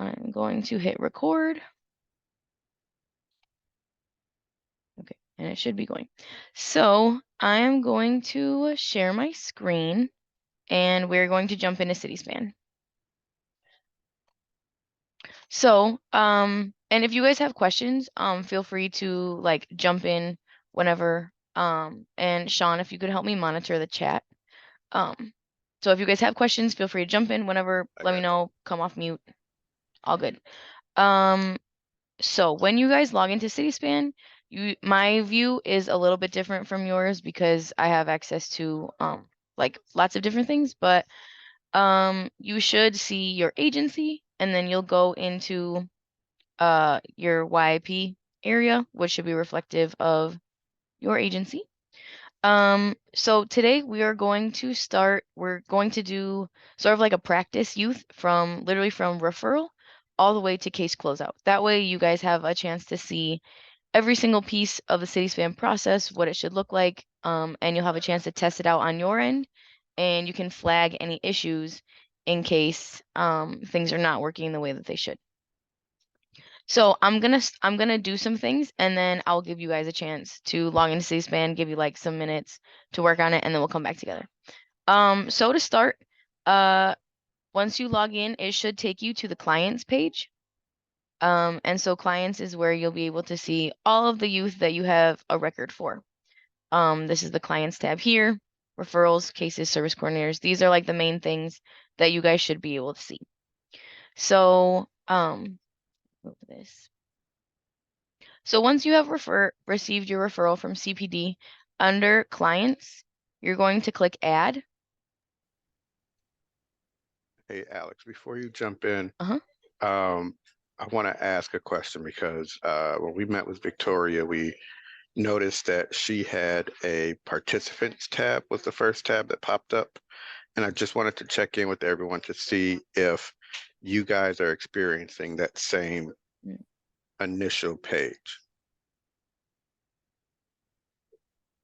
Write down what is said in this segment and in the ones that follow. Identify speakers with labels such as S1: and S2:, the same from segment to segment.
S1: I'm going to hit record. Okay, and it should be going. So I am going to share my screen and we're going to jump into Cityspan. So, and if you guys have questions, feel free to like jump in whenever. And Sean, if you could help me monitor the chat. So if you guys have questions, feel free to jump in whenever. Let me know, come off mute. All good. So when you guys log into Cityspan, my view is a little bit different from yours because I have access to like lots of different things, but you should see your agency and then you'll go into your YIP area, which should be reflective of your agency. So today we're going to do sort of like a practice youth from literally from referral all the way to case closeout. That way you guys have a chance to see every single piece of the Cityspan process, what it should look like, and you'll have a chance to test it out on your end, and you can flag any issues in case things are not working the way that they should. So I'm gonna do some things and then I'll give you guys a chance to log into Cityspan, give you like some minutes to work on it, and then we'll come back together. So to start, once you log in, it should take you to the clients page. And so clients is where you'll be able to see all of the youth that you have a record for. This is the clients tab here, referrals, cases, service coordinators. These are like the main things that you guys should be able to see. So, move this. So once you have received your referral from CPD, under clients, you're going to click add.
S2: Hey, Alex, before you jump in,
S1: Uh-huh.
S2: I want to ask a question because when we met with Victoria, we noticed that she had a participants tab was the first tab that popped up. And I just wanted to check in with everyone to see if you guys are experiencing that same initial page.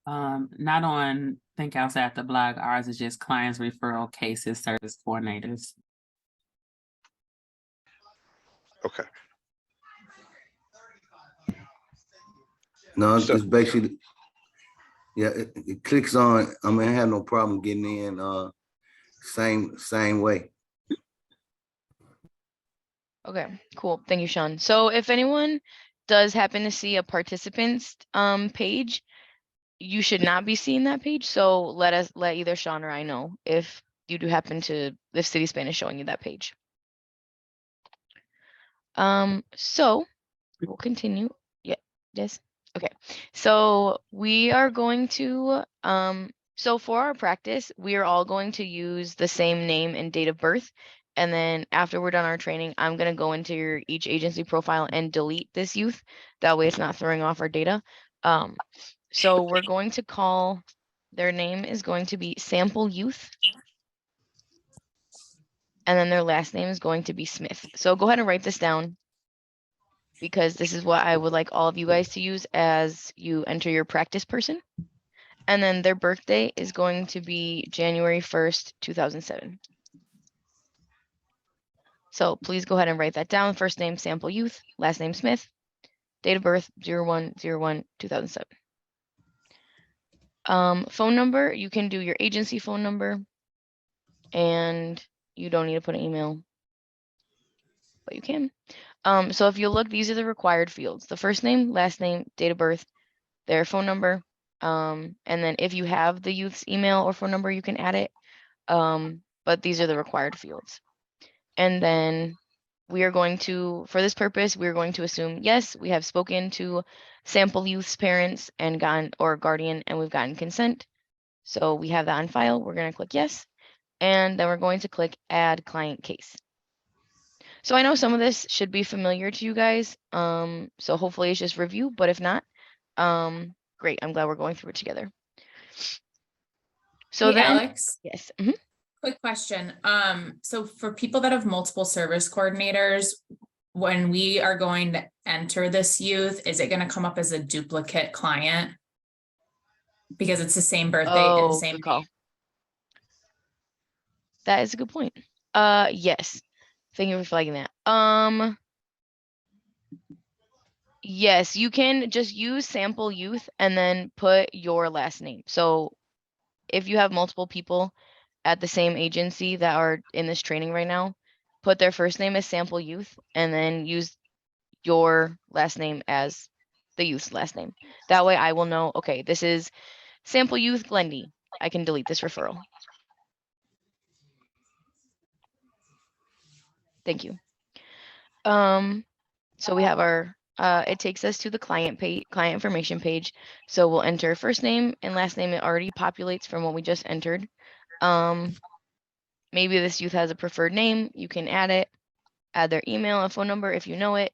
S3: Not on Think Outside the Blog. Ours is just clients, referral, cases, service coordinators.
S2: Okay.
S4: No, it's basically, yeah, it clicks on, I mean, I have no problem getting in, same way.
S1: Okay, cool. Thank you, Sean. So if anyone does happen to see a participants page, you should not be seeing that page. So let either Sean or I know if you do happen to, if Cityspan is showing you that page. So we'll continue. Yeah, yes. Okay. So we are going to, so for our practice, we are all going to use the same name and date of birth. And then after we're done our training, I'm going to go into your each agency profile and delete this youth. That way it's not throwing off our data. So we're going to call, their name is going to be Sample Youth. And then their last name is going to be Smith. So go ahead and write this down, because this is what I would like all of you guys to use as you enter your practice person. And then their birthday is going to be January 1st, 2007. So please go ahead and write that down. First name, Sample Youth, last name, Smith, date of birth, 01/01/2007. Phone number, you can do your agency phone number, and you don't need to put an email, but you can. So if you look, these are the required fields: the first name, last name, date of birth, their phone number. And then if you have the youth's email or phone number, you can add it. But these are the required fields. And then we are going to, for this purpose, we're going to assume, yes, we have spoken to sample youth's parents and gotten, or guardian, and we've gotten consent. So we have that on file. We're going to click yes. And then we're going to click add client case. So I know some of this should be familiar to you guys. So hopefully it's just review, but if not, great. I'm glad we're going through it together. So
S5: hey,
S1: then,
S5: Alex.
S1: yes.
S5: Quick question. So for people that have multiple service coordinators, when we are going to enter this youth, is it going to come up as a duplicate client? Because it's the same birthday and the same
S1: good call. That is a good point. Yes. Thank you for flagging that. Yes, you can just use sample youth and then put your last name. So if you have multiple people at the same agency that are in this training right now, put their first name as sample youth and then use your last name as the youth's last name. That way I will know, okay, this is sample youth Glendy. I can delete this referral. Thank you. So we have our, it takes us to the client information page. So we'll enter first name and last name. It already populates from what we just entered. Maybe this youth has a preferred name. You can add it, add their email and phone number if you know it.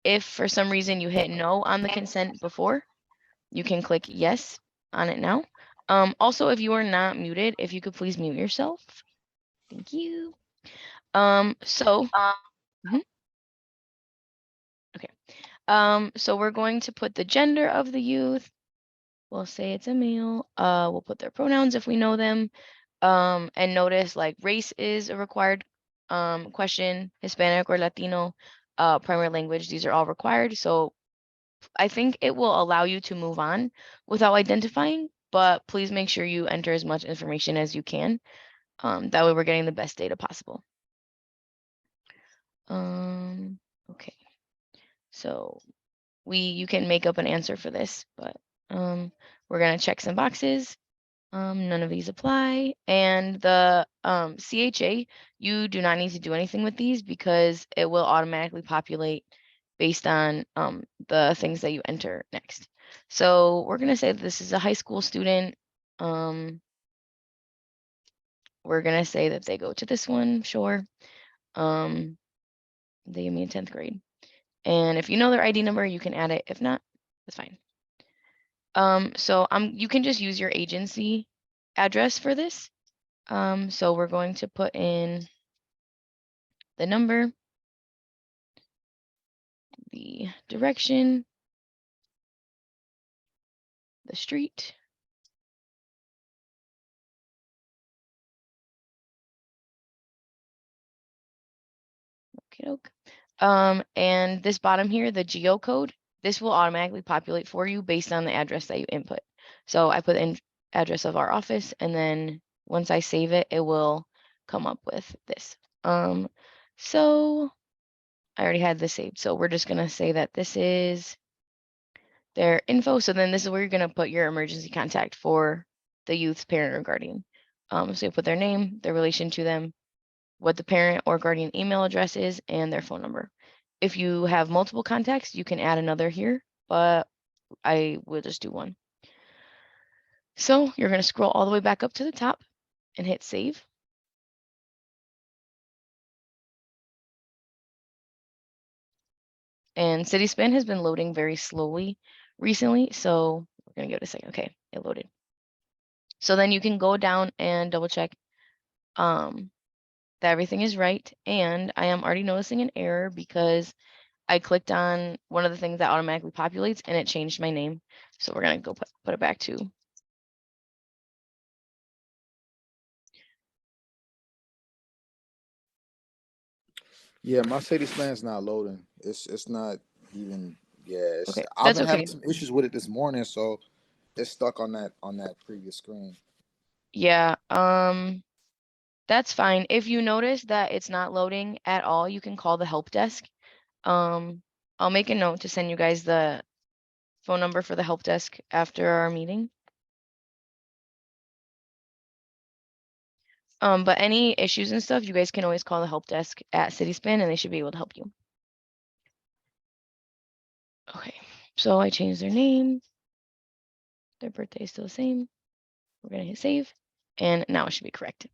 S1: If for some reason you hit no on the consent before, you can click yes on it now. Also, if you are not muted, if you could please mute yourself. Thank you. So, okay. So we're going to put the gender of the youth. We'll say it's a male. We'll put their pronouns if we know them. And notice like race is a required question, Hispanic or Latino, primary language, these are all required. So I think it will allow you to move on without identifying, but please make sure you enter as much information as you can. That way we're getting the best data possible. Okay. So you can make up an answer for this, but we're gonna check some boxes. None of these apply. And the CHA, you do not need to do anything with these because it will automatically populate based on the things that you enter next. So we're gonna say that this is a high school student. We're gonna say that they go to this one, sure. They give me in 10th grade. And if you know their ID number, you can add it. If not, that's fine. So you can just use your agency address for this. So we're going to put in the number, the direction, the street. Okay. And this bottom here, the geocode, this will automatically populate for you based on the address that you input. So I put in address of our office, and then once I save it, it will come up with this. So I already had this saved. So we're just gonna say that this is their info. So then this is where you're gonna put your emergency contact for the youth's parent or guardian. So you put their name, their relation to them, what the parent or guardian email address is, and their phone number. If you have multiple contacts, you can add another here, but I will just do one. So you're gonna scroll all the way back up to the top and hit save. And Cityspan has been loading very slowly recently, so we're gonna give it a second. Okay, it loaded. So then you can go down and double check that everything is right. And I am already noticing an error because I clicked on one of the things that automatically populates and it changed my name. So we're gonna go put it back to.
S6: Yeah, my Cityspan's not loading. It's not even. Yeah,
S1: Okay,
S6: I've
S1: that's
S6: been
S1: okay.
S6: having some issues with it this morning, so it's stuck on that previous screen.
S1: Yeah, that's fine. If you notice that it's not loading at all, you can call the help desk. I'll make a note to send you guys the phone number for the help desk after our meeting. But any issues and stuff, you guys can always call the help desk at Cityspan and they should be able to help you. Okay, so I changed their name. Their birthday is still the same. We're gonna hit save, and now it should be correct.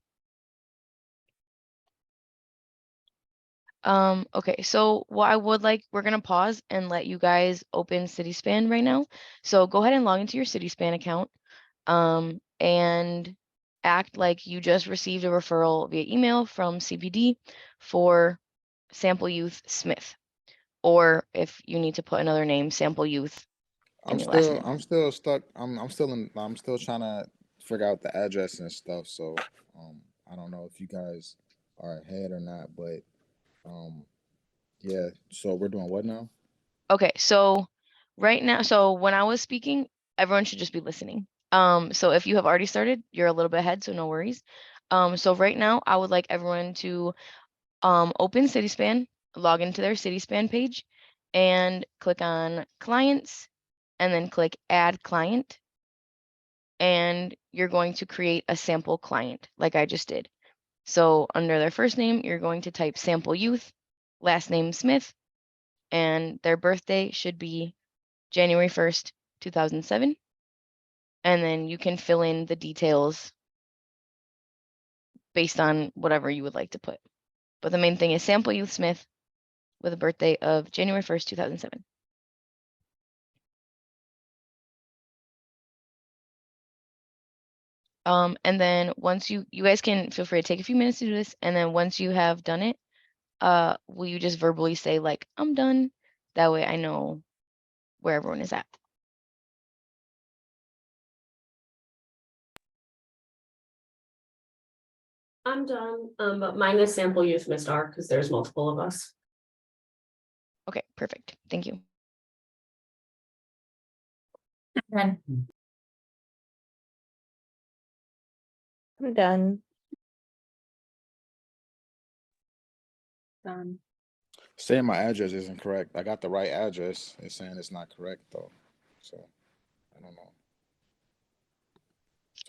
S1: Okay, so what I would like, we're gonna pause and let you guys open Cityspan right now. So go ahead and log into your Cityspan account, and act like you just received a referral via email from CPD for Sample Youth Smith, or if you need to put another name, Sample Youth, and your last name.
S6: I'm still stuck. I'm still trying to figure out the address and stuff. So I don't know if you guys are ahead or not, but yeah. So we're doing what now?
S1: Okay, so right now, so when I was speaking, everyone should just be listening. So if you have already started, you're a little bit ahead, so no worries. So right now, I would like everyone to open Cityspan, log into their Cityspan page, and click on Clients, and then click Add Client. And you're going to create a sample client, like I just did. So under their first name, you're going to type sample youth, last name Smith, and their birthday should be January 1st, 2007. And then you can fill in the details based on whatever you would like to put. But the main thing is sample youth Smith with a birthday of January 1st, 2007. And then once you guys can feel free to take a few minutes to do this. And then once you have done it, will you just verbally say like, I'm done? That way I know where everyone is at.
S7: I'm done, but mine is sample use Miss R because there's multiple of us.
S1: Okay, perfect. Thank you.
S5: Then
S8: I'm done.
S3: Done.
S6: Saying my address isn't correct. I got the right address. It's saying it's not correct though. So I don't know.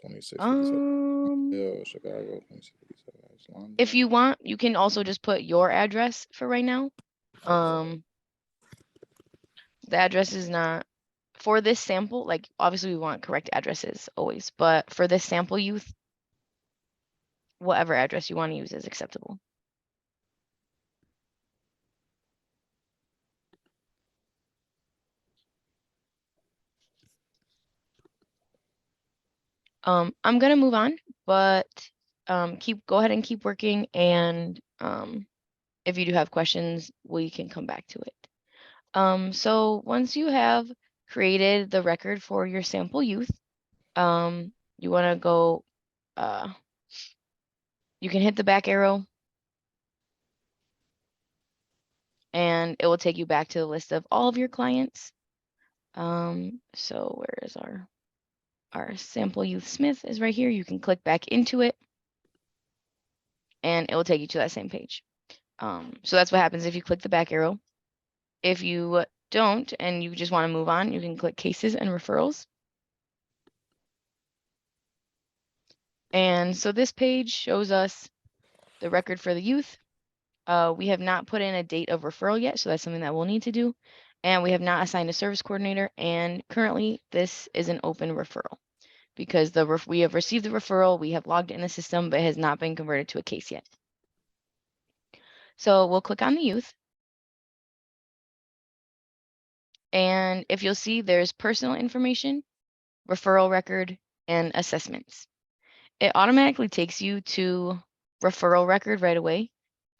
S6: 2657 Hill, Chicago. 2657 East London.
S1: If you want, you can also just put your address for right now. The address is not for this sample, like obviously we want correct addresses always, but for this sample youth, whatever address you want to use is acceptable. I'm gonna move on, but go ahead and keep working, and if you do have questions, we can come back to it. So once you have created the record for your sample youth, you want to go, you can hit the back arrow and it will take you back to the list of all of your clients. So where is our sample youth Smith is right here. You can click back into it and it will take you to that same page. So that's what happens if you click the back arrow. If you don't and you just want to move on, you can click cases and referrals. And so this page shows us the record for the youth. We have not put in a date of referral yet, so that's something that we'll need to do. And we have not assigned a service coordinator, and currently this is an open referral because we have received the referral, we have logged in the system, but it has not been converted to a case yet. So we'll click on the youth. And if you'll see, there's personal information, referral record, and assessments. It automatically takes you to referral record right away.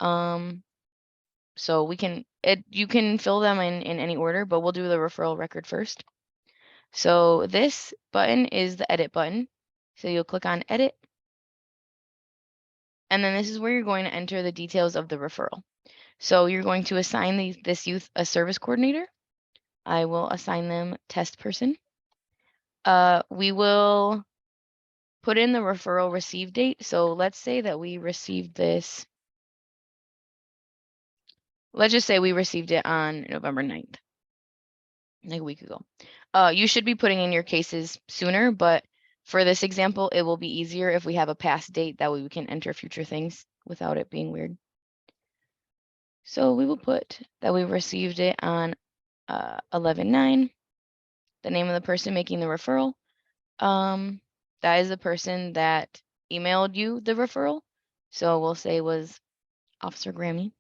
S1: So you can fill them in any order, but we'll do the referral record first. So this button is the edit button. So you'll click on edit. And then this is where you're going to enter the details of the referral. So you're going to assign this youth a service coordinator. I will assign them test person. We will put in the referral receive date. So let's say that we received this. Let's just say we received it on November 9th, like a week ago. You should be putting in your cases sooner, but for this example, it will be easier if we have a past date. That way we can enter future things without it being weird. So we will put that we received it on 11/9, the name of the person making the referral. That is the person that emailed you the referral. So we'll say it was Officer Grammy.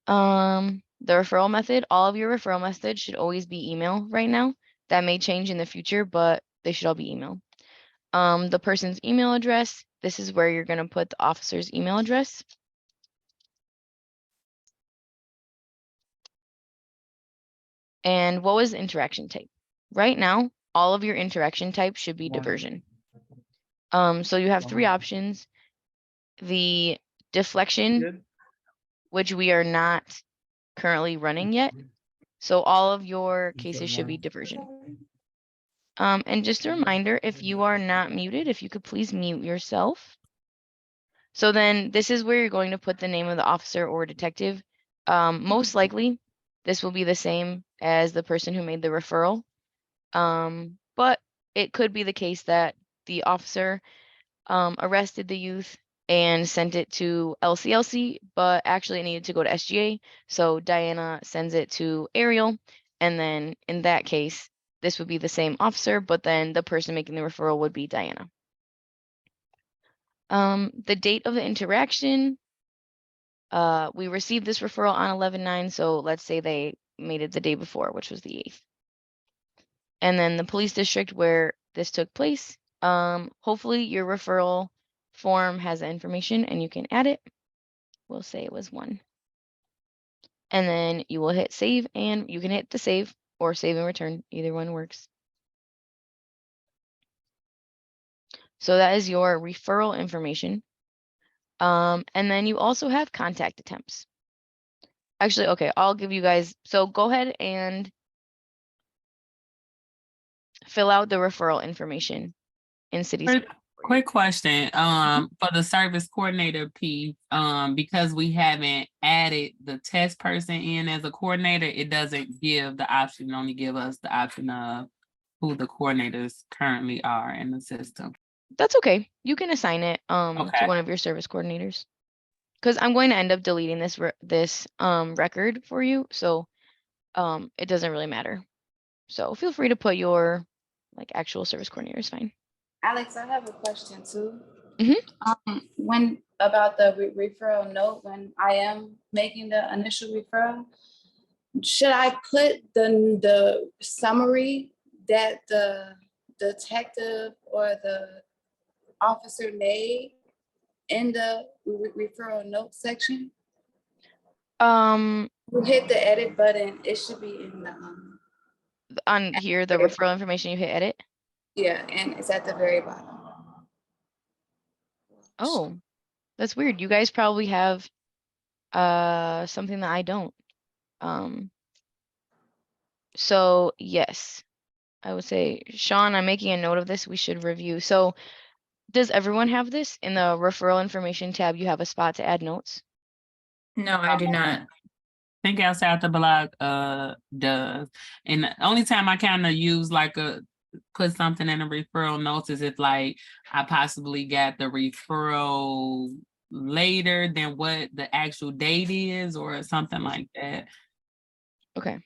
S1: The referral method, all of your referral methods should always be email right now. That may change in the future, but they should all be email. The person's email address, this is where you're going to put the officer's email address. And what was the interaction type? Right now, all of your interaction types should be diversion. So you have three options. The deflection, which we are not currently running yet. So all of your cases should be diversion. And just a reminder, if you are not muted, if you could please mute yourself. So then this is where you're going to put the name of the officer or detective. Most likely, this will be the same as the person who made the referral. But it could be the case that the officer arrested the youth and sent it to LCLC, but actually it needed to go to SGA. So Diana sends it to Ariel. And then in that case, this would be the same officer, but then the person making the referral would be Diana. The date of the interaction, we received this referral on 11/9, so let's say they made it the day before, which was the 8th. And then the police district where this took place, hopefully your referral form has the information and you can add it. We'll say it was 1. And then you will hit save, and you can hit the save or save and return, either one works. So that is your referral information. And then you also have contact attempts. Actually, okay, I'll give you guys, so go ahead and fill out the referral information in Cityspan.
S3: Quick question, for the service coordinator piece, because we haven't added the test person in as a coordinator, it doesn't give the option, only give us the option of who the coordinators currently are in the system.
S1: That's okay. You can assign it to
S3: Okay.
S1: one of your service coordinators. Because I'm going to end up deleting this record for you, so it doesn't really matter. So feel free to put your like actual service coordinator is fine.
S9: Alex, I have a question too.
S1: Mhm.
S9: When about the referral note, when I am making the initial referral, should I put the summary that the detective or the officer made in the referral note section? You hit the edit button, it should be in the
S1: On here, the referral information, you hit edit.
S9: yeah, and it's at the very bottom.
S1: Oh, that's weird. You guys probably have something that I don't. So yes, I would say, Sean, I'm making a note of this. We should review. So does everyone have this in the referral information tab? You have a spot to add notes.
S5: No, I do not.
S3: Think outside the block does. And the only time I kind of use like put something in a referral notes is if like I possibly got the referral later than what the actual date is or something like that.
S1: Okay.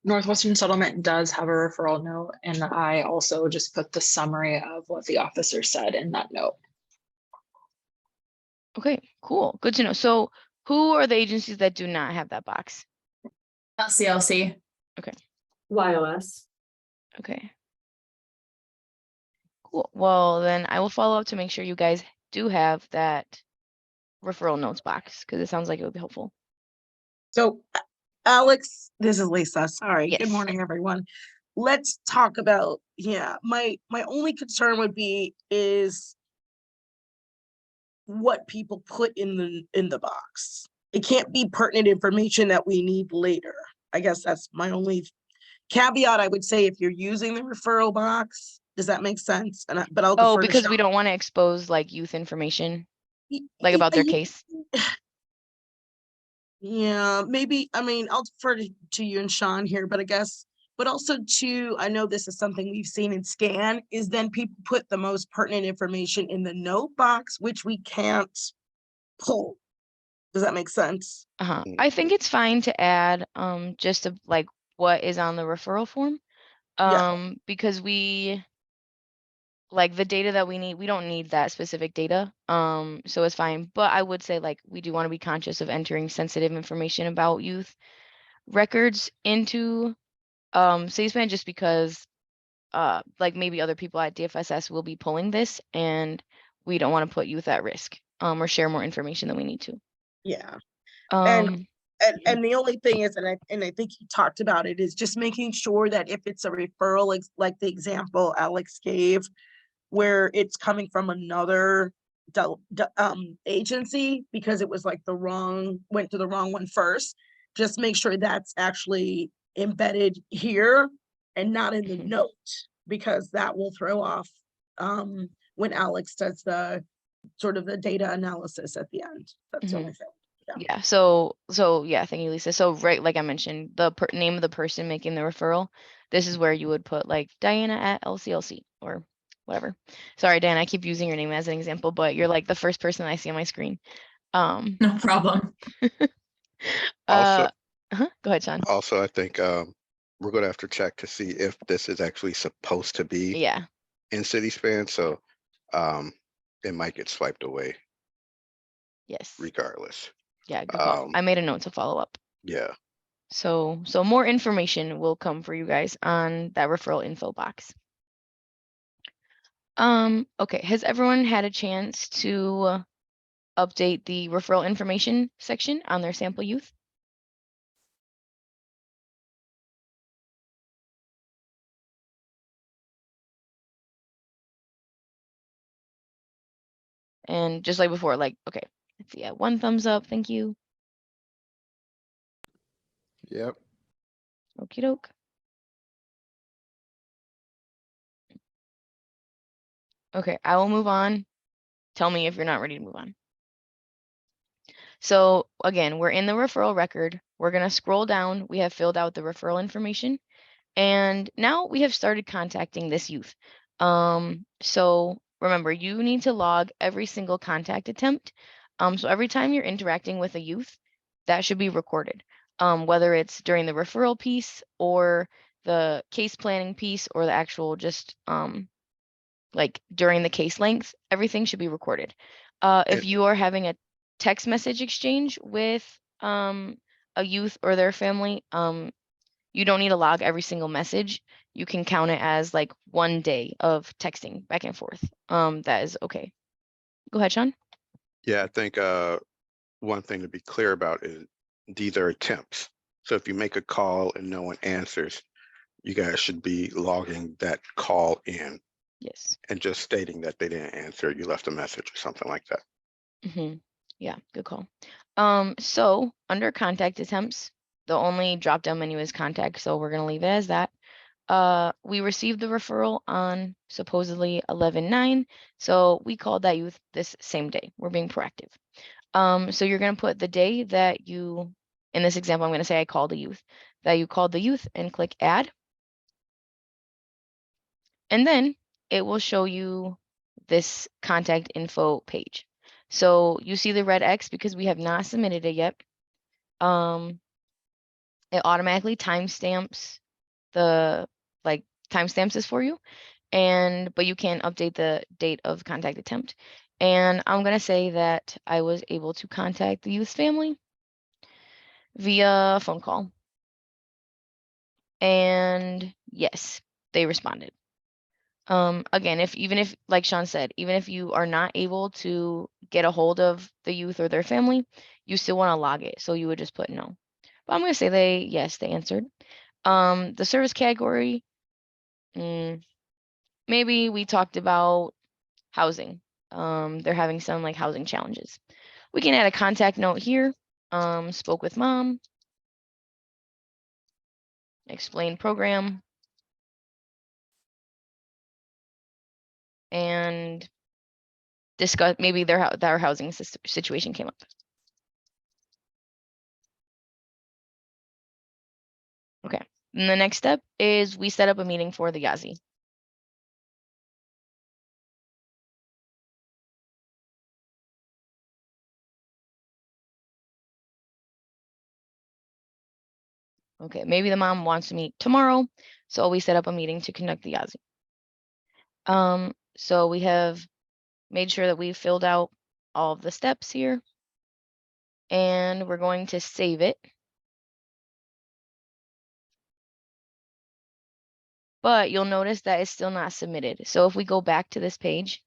S10: Northwestern Settlement does have a referral note, and I also just put the summary of what the officer said in that note.
S1: Okay, cool. Good to know. So who are the agencies that do not have that box?
S5: LCLC.
S1: Okay.
S7: YOS.
S1: Okay. Cool. Well, then I will follow up to make sure you guys do have that referral notes box because it sounds like it would be helpful.
S11: So, Alex, this is Lisa. Sorry.
S1: Yes.
S11: Good morning, everyone. Let's talk about, my only concern would be is what people put in the box. It can't be pertinent information that we need later. I guess that's my only caveat. I would say if you're using the referral box, does that make sense? But I'll defer to
S1: because we
S11: Sean.
S1: don't want to expose like youth information, like about their case.
S11: Yeah, maybe. I mean, I'll defer to you and Sean here, but I guess, but also too, I know this is something we've seen in Scan, is then people put the most pertinent information in the note box, which we can't pull. Does that make sense?
S1: I think it's fine to add just like what is on the referral form. Because we like the data that we need, we don't need that specific data. So it's fine. But I would say like we do want to be conscious of entering sensitive information about youth records into Cityspan just because like maybe other people at DFSS will be pulling this and we don't want to put youth at risk or share more information than we need to.
S11: Yeah. And the only thing is, and I think you talked about it, is just making sure that if it's a referral, like the example Alex gave, where it's coming from another agency because it was like went to the wrong one first. Just make sure that's actually embedded here and not in the
S1: Mhm.
S11: note, because that will throw off when Alex does the sort of the data analysis at the end. That's the only thing.
S1: Yeah. So yeah, thank you, Lisa. So right, like I mentioned, the name of the person making the referral. This is where you would put like Diana at LCLC or whatever. Sorry, Diana, I keep using your name as an example, but you're like the first person I see on my screen.
S5: No problem.
S2: Also,
S1: Go ahead, Sean.
S2: I think we're gonna have to check to see if this is actually supposed to be
S1: Yeah.
S2: in Cityspan, so it might get swiped away
S1: Yes.
S2: regardless.
S1: Yeah. Good call. I made a note to follow up.
S2: Yeah.
S1: So more information will come for you guys on that referral info box. Okay, has everyone had a chance to update the referral information section on their sample youth? And just like before, like, okay, let's see, 1 thumbs up, thank you.
S6: Yep.
S1: Okie doke. Okay, I will move on. Tell me if you're not ready to move on. So again, we're in the referral record. We're gonna scroll down. We have filled out the referral information. And now we have started contacting this youth. So remember, you need to log every single contact attempt. So every time you're interacting with a youth, that should be recorded. Whether it's during the referral piece or the case planning piece or the actual just like during the case length, everything should be recorded. If you are having a text message exchange with a youth or their family, you don't need to log every single message. You can count it as like 1 day of texting back and forth. That is okay. Go ahead, Sean.
S2: Yeah, I think one thing to be clear about is these are attempts. So if you make a call and no one answers, you guys should be logging that call in.
S1: Yes.
S2: And just stating that they didn't answer, you left a message or something like that.
S1: Yeah, good call. So under contact attempts, the only drop down menu is contact, so we're gonna leave it as that. We received the referral on supposedly 11/9, so we called that youth this same day. We're being proactive. So you're gonna put the day that you, in this example, I'm gonna say I called the youth, that you called the youth and click add. And then it will show you this contact info page. So you see the red X because we have not submitted it yet. It automatically timestamps the timestamps this for you, but you can update the date of contact attempt. And I'm gonna say that I was able to contact the youth's family via phone call. And yes, they responded. Again, even if, like Sean said, even if you are not able to get a hold of the youth or their family, you still want to log it. So you would just put no. But I'm going to say yes, they answered. The service category, maybe we talked about housing. They're having some like housing challenges. We can add a contact note here. Spoke with mom. Explain program. And discuss maybe their housing situation came up. Okay. And the next step is we set up a meeting for the Yazi. Okay, maybe the mom wants to meet tomorrow, so we set up a meeting to conduct the Yazi. So we have made sure that we filled out all of the steps here, and we're going to save it. But you'll notice that it's still not submitted. So if we go back to this page,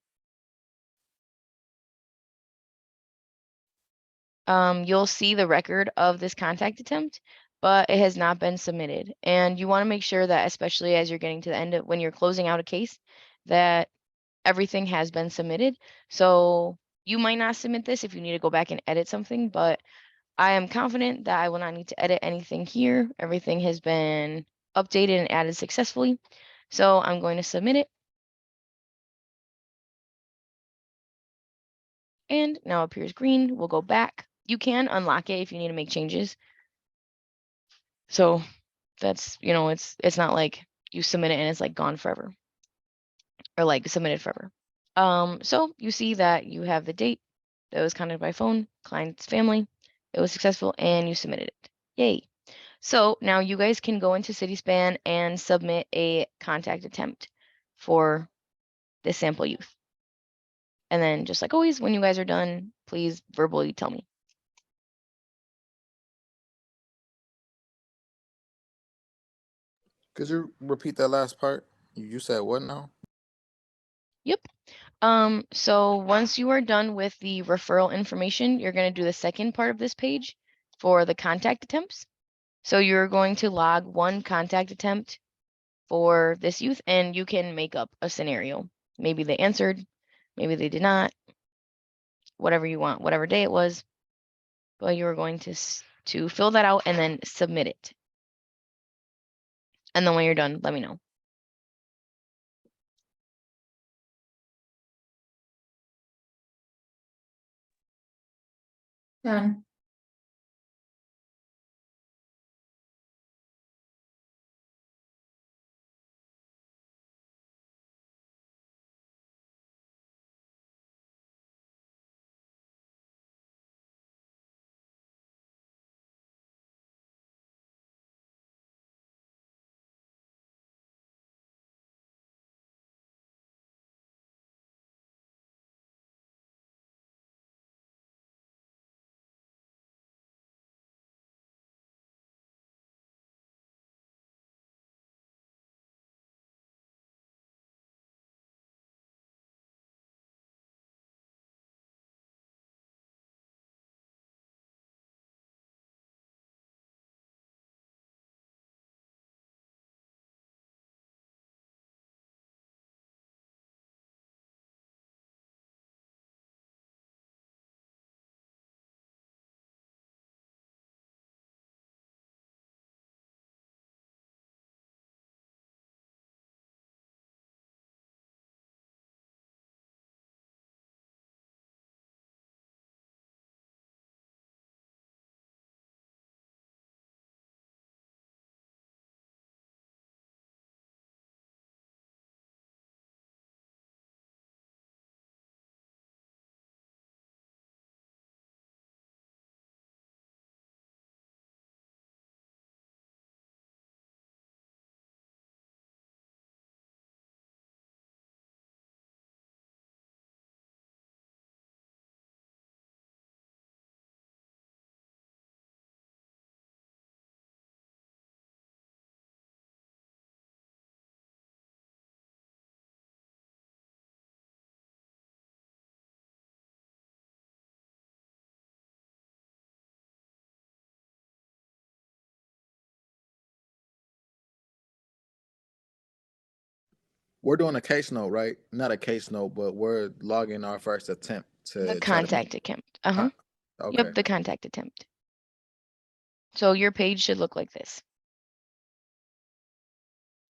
S1: you'll see the record of this contact attempt, but it has not been submitted. And you want to make sure that, especially as you're getting to the end of when you're closing out a case, that everything has been submitted. So You might not submit this if you need to go back and edit something, but I am confident that I will not need to edit anything here. Everything has been updated and added successfully. So I'm going to submit it. And now appears green. We'll go back. You can unlock it if you need to make changes. So that's, you know, it's not like you submit it and it's like gone forever or like submitted forever. So you see that you have the date that was counted by phone, client's family. It was successful and you submitted it. Yay. So now you guys can go into Cityspan and submit a contact attempt for this sample youth. And then just like always, when you guys are done, please verbally tell me.
S6: Could you repeat that last part? You said what now?
S1: Yep. So once you are done with the referral information, you're going to do the second part of this page for the contact attempts. So you're going to log one contact attempt for this youth, and you can make up a scenario. Maybe they answered, maybe they did not, whatever you want, whatever day it was. But you are going to fill that out and then submit it. And then when you're done, let me know.
S5: Done.
S6: We're doing a case note, right? Not a case note, but we're logging our first attempt
S1: The
S6: to try to
S1: contact attempt.
S6: Uh, okay.
S1: Yep, the contact attempt. So your page should look like this.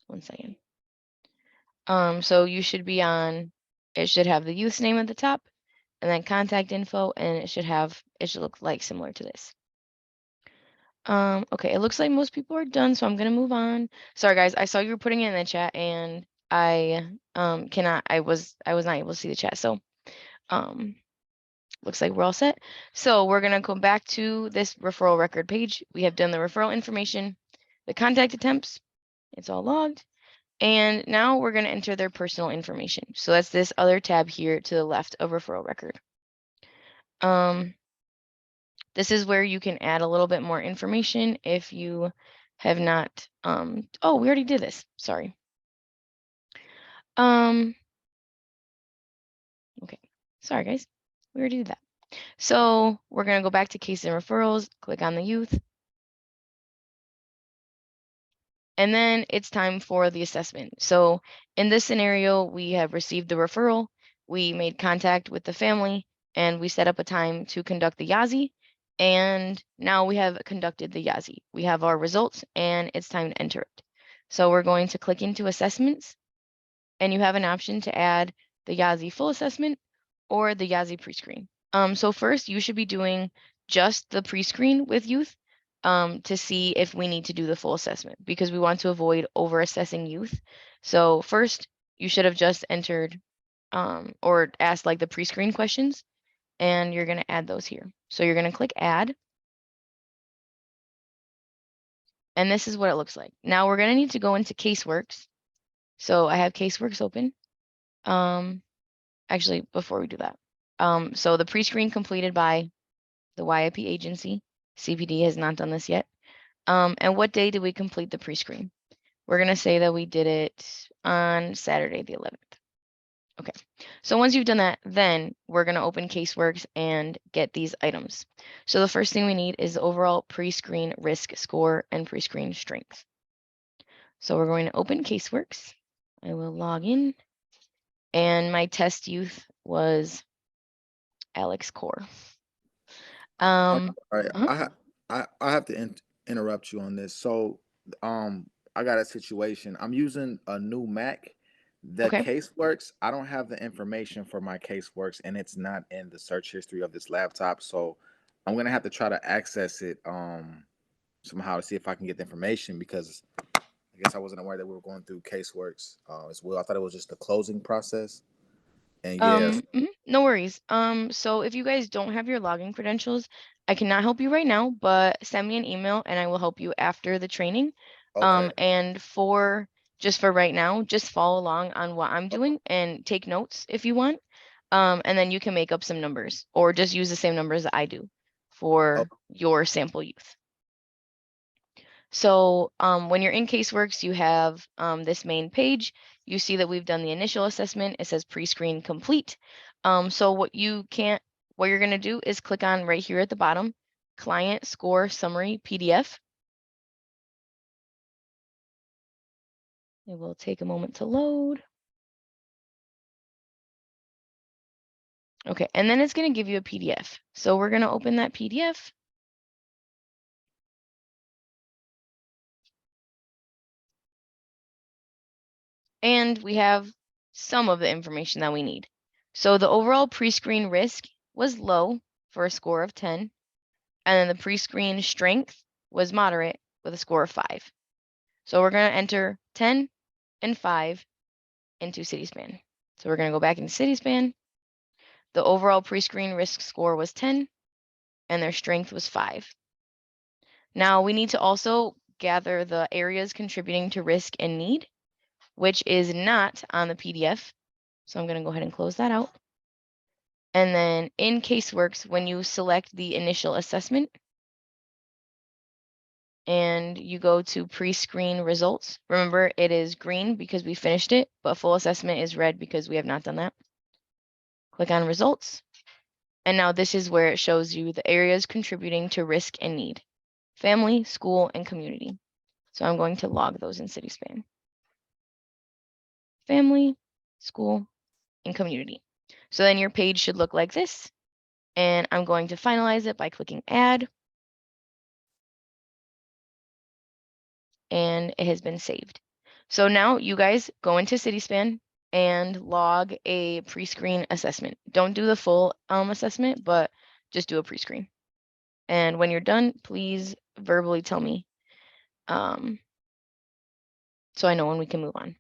S1: 1 second. So you should be on, it should have the youth's name at the top and then contact info, and it should look like similar to this. Okay, it looks like most people are done, so I'm gonna move on. Sorry guys, I saw you were putting it in the chat and I was not able to see the chat. So looks like we're all set. So we're gonna come back to this referral record page. We have done the referral information, the contact attempts, it's all logged. And now we're gonna enter their personal information. So that's this other tab here to the left of referral record. This is where you can add a little bit more information if you have not, oh, we already did this, sorry. Okay, sorry guys, we already did that. So we're gonna go back to cases and referrals, click on the youth. And then it's time for the assessment. So in this scenario, we have received the referral, we made contact with the family, and we set up a time to conduct the Yazi. And now we have conducted the Yazi. We have our results and it's time to enter it. So we're going to click into assessments, and you have an option to add the Yazi full assessment or the Yazi pre-screen. So first you should be doing just the pre-screen with youth to see if we need to do the full assessment, because we want to avoid over assessing youth. So first you should have just entered or asked like the pre-screen questions, and you're going to add those here. So you're going to click add. And this is what it looks like. Now we're going to need to go into Caseworks. So I have Caseworks open. Actually, before we do that, so the pre-screen completed by the YIP agency. CPD has not done this yet. And what day did we complete the pre-screen? We're going to say that we did it on Saturday, the 11th. Okay, so once you've done that, then we're going to open Caseworks and get these items. So the first thing we need is the overall pre-screen risk score and pre-screen strength. So we're going to open Caseworks. I will log in, and my test youth was Alex Core.
S6: All right,
S1: Uh-huh.
S6: I have to interrupt you on this. So, I got a situation. I'm using a new Mac. The
S1: Okay.
S6: Caseworks, I don't have the information for my Caseworks, and it's not in the search history of this laptop. So, I'm gonna have to try to access it somehow to see if I can get the information, because I guess I wasn't aware that we were going through Caseworks as well. I thought it was just the closing process. And yes,
S1: No worries. So if you guys don't have your login credentials, I cannot help you right now, but send me an email and I will help you after the training.
S6: okay.
S1: And for just for right now, just follow along on what I'm doing and take notes if you want. And then you can make up some numbers or just use the same numbers that I do for your sample youth. So when you're in Caseworks, you have this main page. You see that we've done the initial assessment. It says pre-screen complete. So what you're gonna do is click on right here at the bottom, client score summary PDF. It will take a moment to load. Okay, and then it's gonna give you a PDF. So we're gonna open that PDF. And we have some of the information that we need. So the overall pre-screen risk was low for a score of 10. And then the pre-screen strength was moderate with a score of 5. So we're going to enter 10 and 5 into Cityspan. So we're going to go back into Cityspan. The overall pre-screen risk score was 10 and their strength was 5. Now we need to also gather the areas contributing to risk and need, which is not on the PDF. So I'm going to go ahead and close that out. And then in Caseworks, when you select the initial assessment, and you go to pre-screen results. Remember, it is green because we finished it, but full assessment is red because we have not done that. Click on results. And now this is where it shows you the areas contributing to risk and need: family, school, and community. So I'm going to log those in Cityspan. Family, school, and community. So then your page should look like this. And I'm going to finalize it by clicking add. And it has been saved. So now you guys go into Cityspan and log a pre-screen assessment. Don't do the full assessment, but just do a pre-screen. And when you're done, please verbally tell me so I know when we can move on.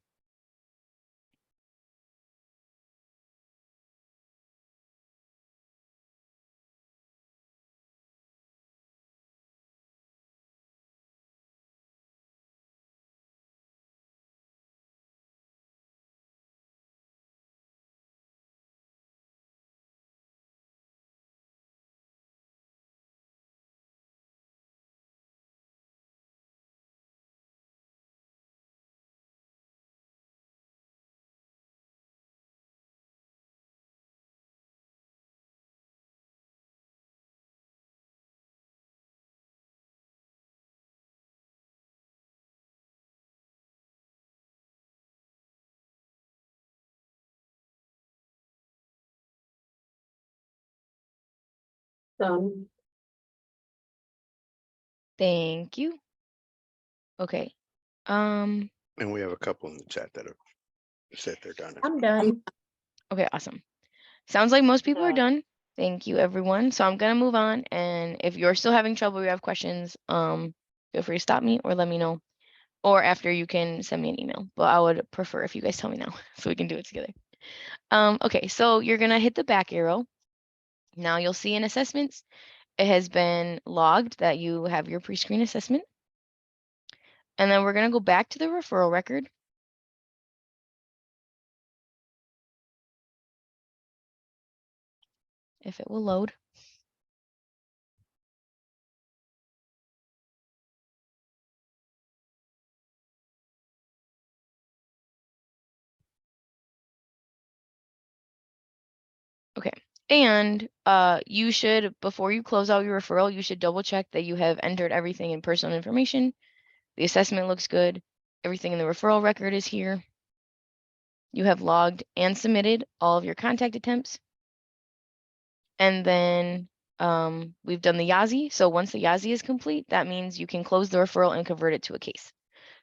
S7: Done.
S1: Thank you. Okay.
S2: And we have a couple in the chat that have said they're done.
S8: I'm done.
S1: Okay, awesome. Sounds like most people are done. Thank you, everyone. So I'm gonna move on, and if you're still having trouble, you have questions, feel free to stop me or let me know. Or after, you can send me an email, but I would prefer if you guys tell me now so we can do it together. Okay, so you're gonna hit the back arrow. Now you'll see in assessments, it has been logged that you have your pre-screen assessment. And then we're gonna go back to the referral record. If it will load. Okay. And you should, before you close out your referral, you should double check that you have entered everything in personal information. The assessment looks good. Everything in the referral record is here. You have logged and submitted all of your contact attempts. And then we've done the YAZI. So once the YAZI is complete, that means you can close the referral and convert it to a case.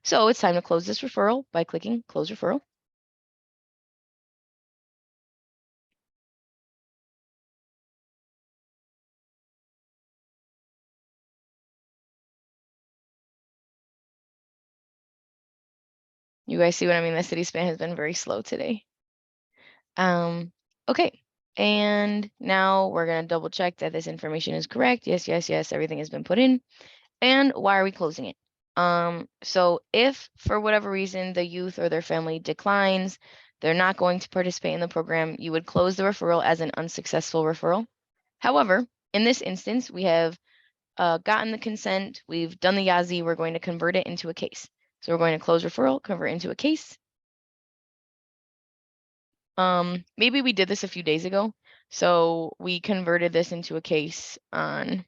S1: So it's time to close this referral by clicking close referral. You guys see what I mean? The Cityspan has been very slow today. Okay. And now we're going to double check that this information is correct. Yes, yes, yes, everything has been put in. And why are we closing it? So if for whatever reason the youth or their family declines, they're not going to participate in the program, you would close the referral as an unsuccessful referral. However, in this instance, we have gotten the consent, we've done the YAZI, we're going to convert it into a case. So we're going to close referral, convert into a case. Maybe we did this a few days ago. So we converted this into a case on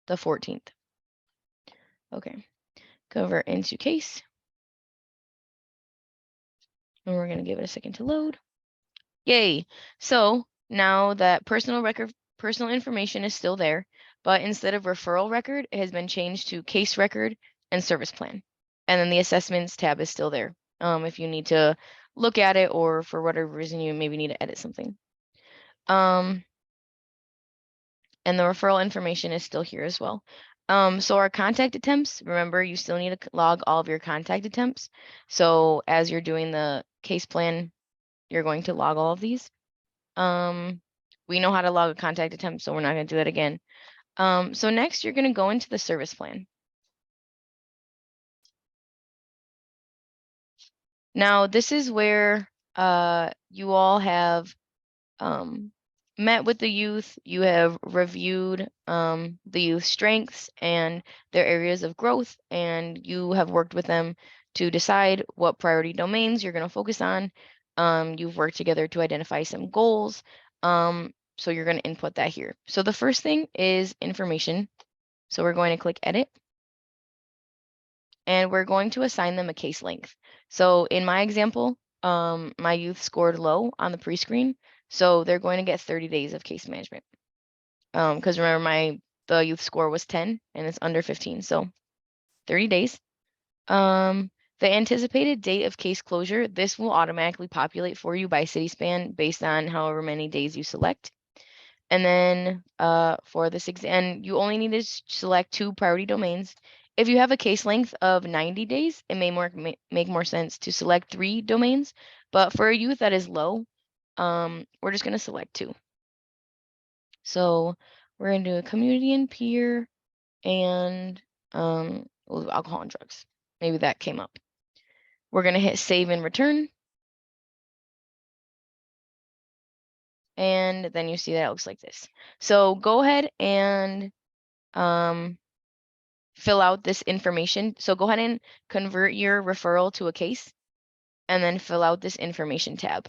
S1: the 14th. Okay, convert into case. And we're gonna give it a second to load. Yay. So now that personal information is still there, but instead of referral record, it has been changed to case record and service plan. And then the assessments tab is still there. If you need to look at it or for whatever reason you maybe need to edit something. And the referral information is still here as well. So our contact attempts, remember, you still need to log all of your contact attempts. So as you're doing the case plan, you're going to log all of these. We know how to log a contact attempt, so we're not going to do that again. So next, you're going to go into the service plan. Now, this is where you all have met with the youth, you have reviewed the youth strengths and their areas of growth, and you have worked with them to decide what priority domains you're going to focus on. You've worked together to identify some goals. So you're going to input that here. So the first thing is information. So we're going to click edit. And we're going to assign them a case length. So in my example, my youth scored low on the pre-screen. So they're going to get 30 days of case management. Because remember, the youth score was 10 and it's under 15. So 30 days. The anticipated date of case closure, this will automatically populate for you by Cityspan based on however many days you select. And then for this exam, you only need to select 2 priority domains. If you have a case length of 90 days, it may make more sense to select 3 domains. But for a youth that is low, we're just going to select 2. So we're going to do a community and peer and we'll do alcohol and drugs. Maybe that came up. We're going to hit save and return. And then you see that it looks like this. So go ahead and fill out this information. So go ahead and convert your referral to a case and then fill out this information tab.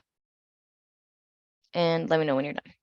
S1: And let me know when you're done.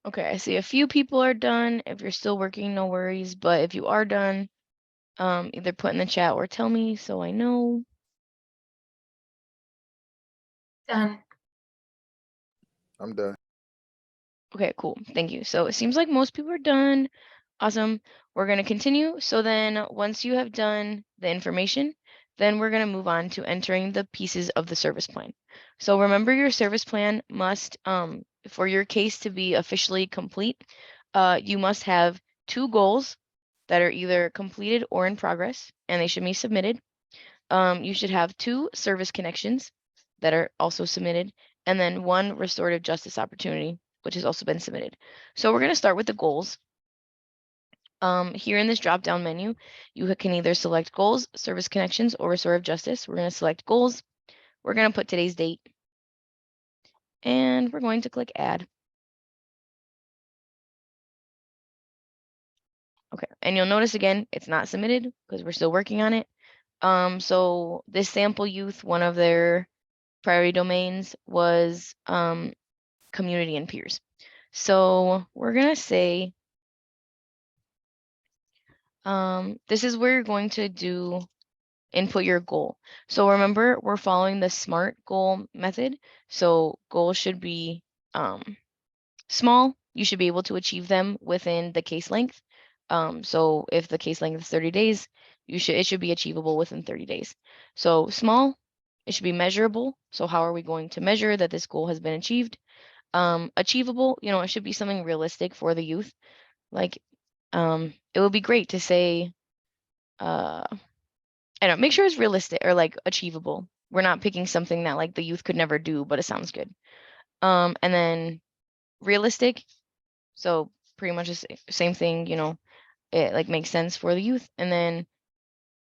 S1: Okay, I see a few people are done. If you're still working, no worries. But if you are done, either put in the chat or tell me so I know.
S5: Done.
S6: I'm done.
S1: Okay, cool. Thank you. So it seems like most people are done. Awesome. We're going to continue. So then once you have done the information, then we're going to move on to entering the pieces of the service plan. So remember your service plan must, for your case to be officially complete, you must have 2 goals that are either completed or in progress, and they should be submitted. You should have 2 service connections that are also submitted, and then 1 restorative justice opportunity, which has also been submitted. So we're going to start with the goals. Here in this drop-down menu, you can either select goals, service connections, or restorative justice. We're going to select goals. We're going to put today's date, and we're going to click add. Okay, and you'll notice again, it's not submitted because we're still working on it. So this sample youth, one of their priority domains was community and peers. So we're gonna say this is where you're going to do input your goal. So remember, we're following the SMART goal method. So goals should be small. You should be able to achieve them within the case length. So if the case length is 30 days, it should be achievable within 30 days. So small, it should be measurable. So how are we going to measure that this goal has been achieved? Achievable, it should be something realistic for the youth. Like, it would be great to say, I don't make sure it's realistic or like achievable. We're not picking something that like the youth could never do, but it sounds good. And then realistic. So pretty much the same thing, it like makes sense for the youth. And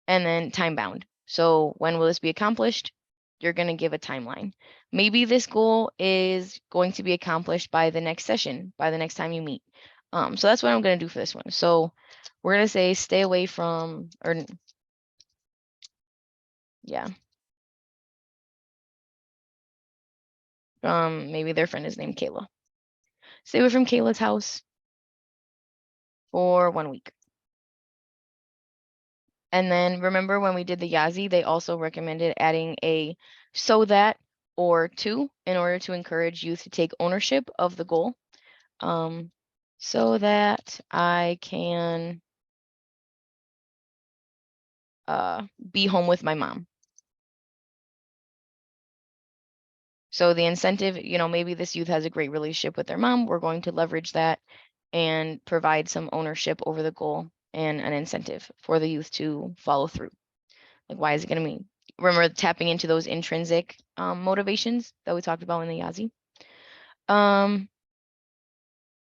S1: then time bound. So when will this be accomplished? You're going to give a timeline. Maybe this goal is going to be accomplished by the next session, by the next time you meet. So that's what I'm going to do for this one. So we're going to say stay away from, or yeah. Maybe their friend is named Kayla. Stay away from Kayla's house for 1 week. And then remember when we did the Yazi, they also recommended adding a so that or 2 in order to encourage youth to take ownership of the goal. So that I can be home with my mom. So the incentive, maybe this youth has a great relationship with their mom. We're going to leverage that and provide some ownership over the goal and an incentive for the youth to follow through. Like, why is it going to be? Remember tapping into those intrinsic motivations that we talked about in the Yazi.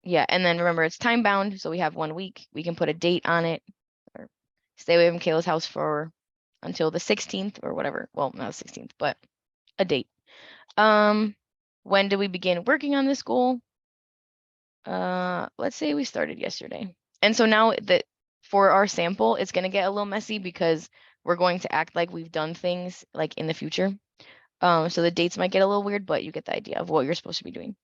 S1: Yeah, and then remember it's time bound, so we have 1 week. We can put a date on it, or stay away from Kayla's house for until the 16th or whatever. Well, not the 16th, but a date. When did we begin working on this goal? Let's say we started yesterday. And so now that for our sample, it's going to get a little messy because we're going to act like we've done things like in the future. So the dates might get a little weird, but you get the idea of what you're supposed to be doing.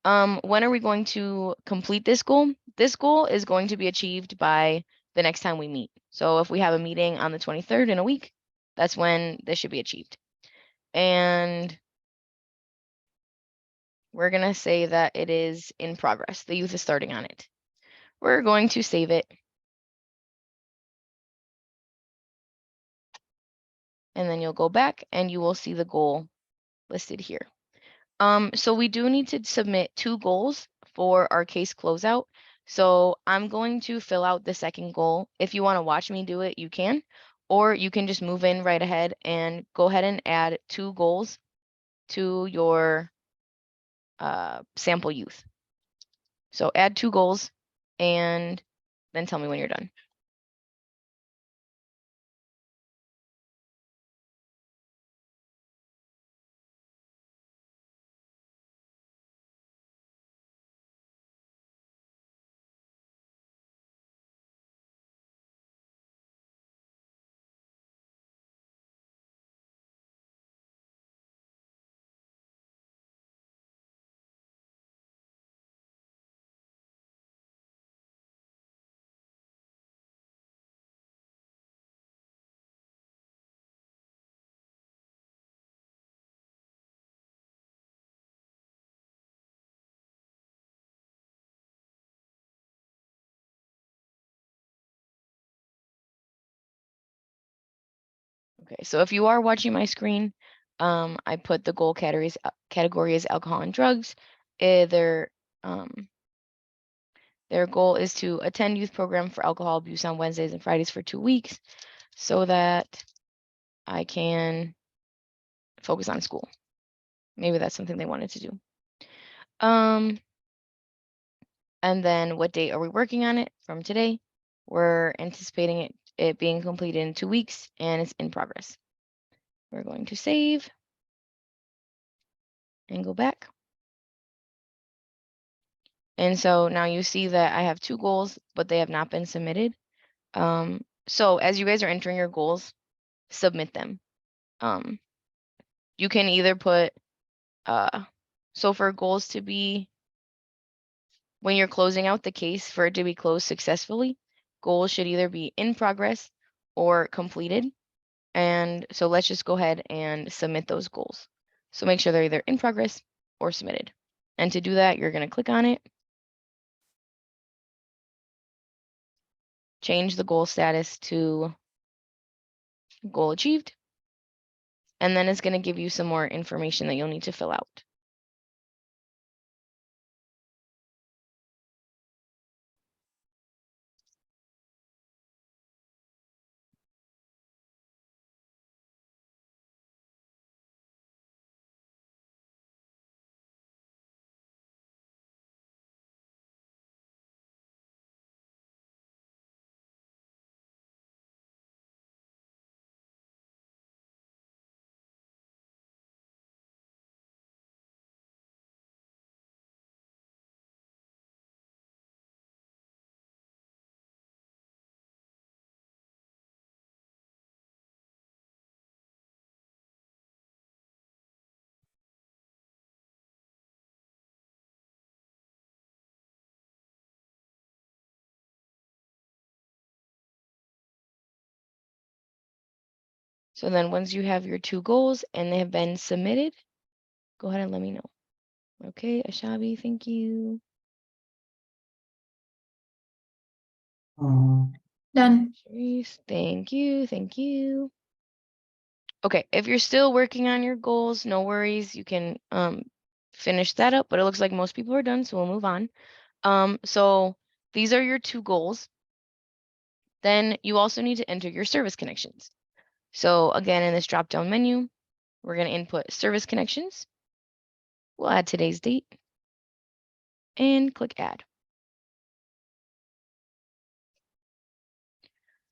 S1: When are we going to complete this goal? This goal is going to be achieved by the next time we meet. So if we have a meeting on the 23rd in a week, that's when this should be achieved. And we're going to say that it is in progress. The youth is starting on it. We're going to save it. And then you'll go back and you will see the goal listed here. So we do need to submit 2 goals for our case closeout. So I'm going to fill out the second goal. If you want to watch me do it, you can, or you can just move in right ahead and go ahead and add 2 goals to your sample youth. So add 2 goals and then tell me when you're done. Okay, so if you are watching my screen, I put the goal category as alcohol and drugs. Their goal is to attend youth program for alcohol abuse on Wednesdays and Fridays for 2 weeks so that I can focus on school. Maybe that's something they wanted to do. And then what date are we working on it from today? We're anticipating it being completed in 2 weeks and it's in progress. We're going to save and go back. And so now you see that I have 2 goals, but they have not been submitted. So as you guys are entering your goals, submit them. You can either put, so for goals to be, when you're closing out the case for it to be closed successfully, goals should either be in progress or completed. And so let's just go ahead and submit those goals. So make sure they're either in progress or submitted. And to do that, you're going to click on it. Change the goal status to goal achieved. And then it's going to give you some more information that you'll need to fill out. So then once you have your 2 goals and they have been submitted, go ahead and let me know. Okay, Ashabi, thank you.
S5: Done.
S1: Sharice, thank you, thank you. Okay, if you're still working on your goals, no worries. You can finish that up, but it looks like most people are done, so we'll move on. So these are your 2 goals. Then you also need to enter your service connections. So again, in this drop-down menu, we're going to input service connections. We'll add today's date and click add.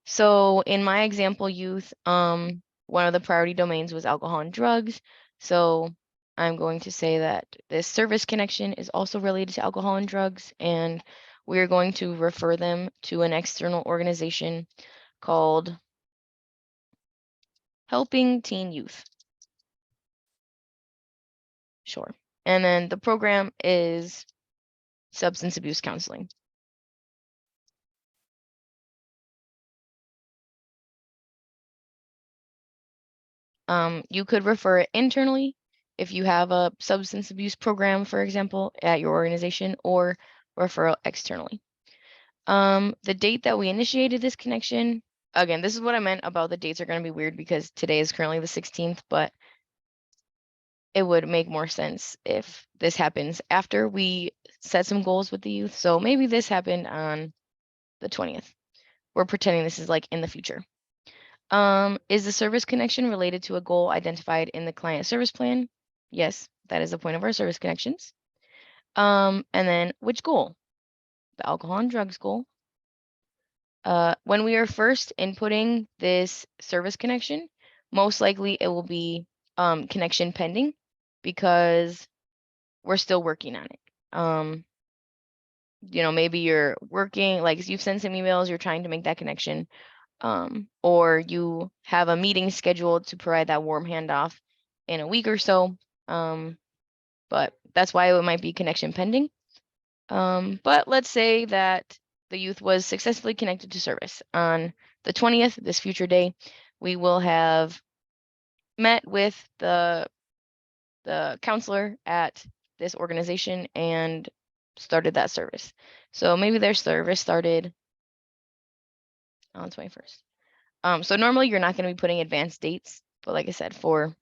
S1: So in my example youth, one of the priority domains was alcohol and drugs. So I'm going to say that this service connection is also related to alcohol and drugs, and we're going to refer them to an external organization called Helping Teen Youth. Sure. And then the program is substance abuse counseling. You could refer it internally if you have a substance abuse program, for example, at your organization, or refer externally. The date that we initiated this connection, again, this is what I meant about the dates are going to be weird because today is currently the 16th, but it would make more sense if this happens after we set some goals with the youth. So maybe this happened on the 20th. We're pretending this is like in the future. Is the service connection related to a goal identified in the client service plan? Yes, that is the point of our service connections. And then which goal? The alcohol and drugs goal. When we are first inputting this service connection, most likely it will be connection pending because we're still working on it. Maybe you're working, like you've sent some emails, you're trying to make that connection, or you have a meeting scheduled to provide that warm handoff in a week or so. But that's why it might be connection pending. But let's say that the youth was successfully connected to service on the 20th, this future day. We will have met with the counselor at this organization and started that service. So maybe their service started on the 21st. So normally you're not going to be putting advanced dates, but like I said, for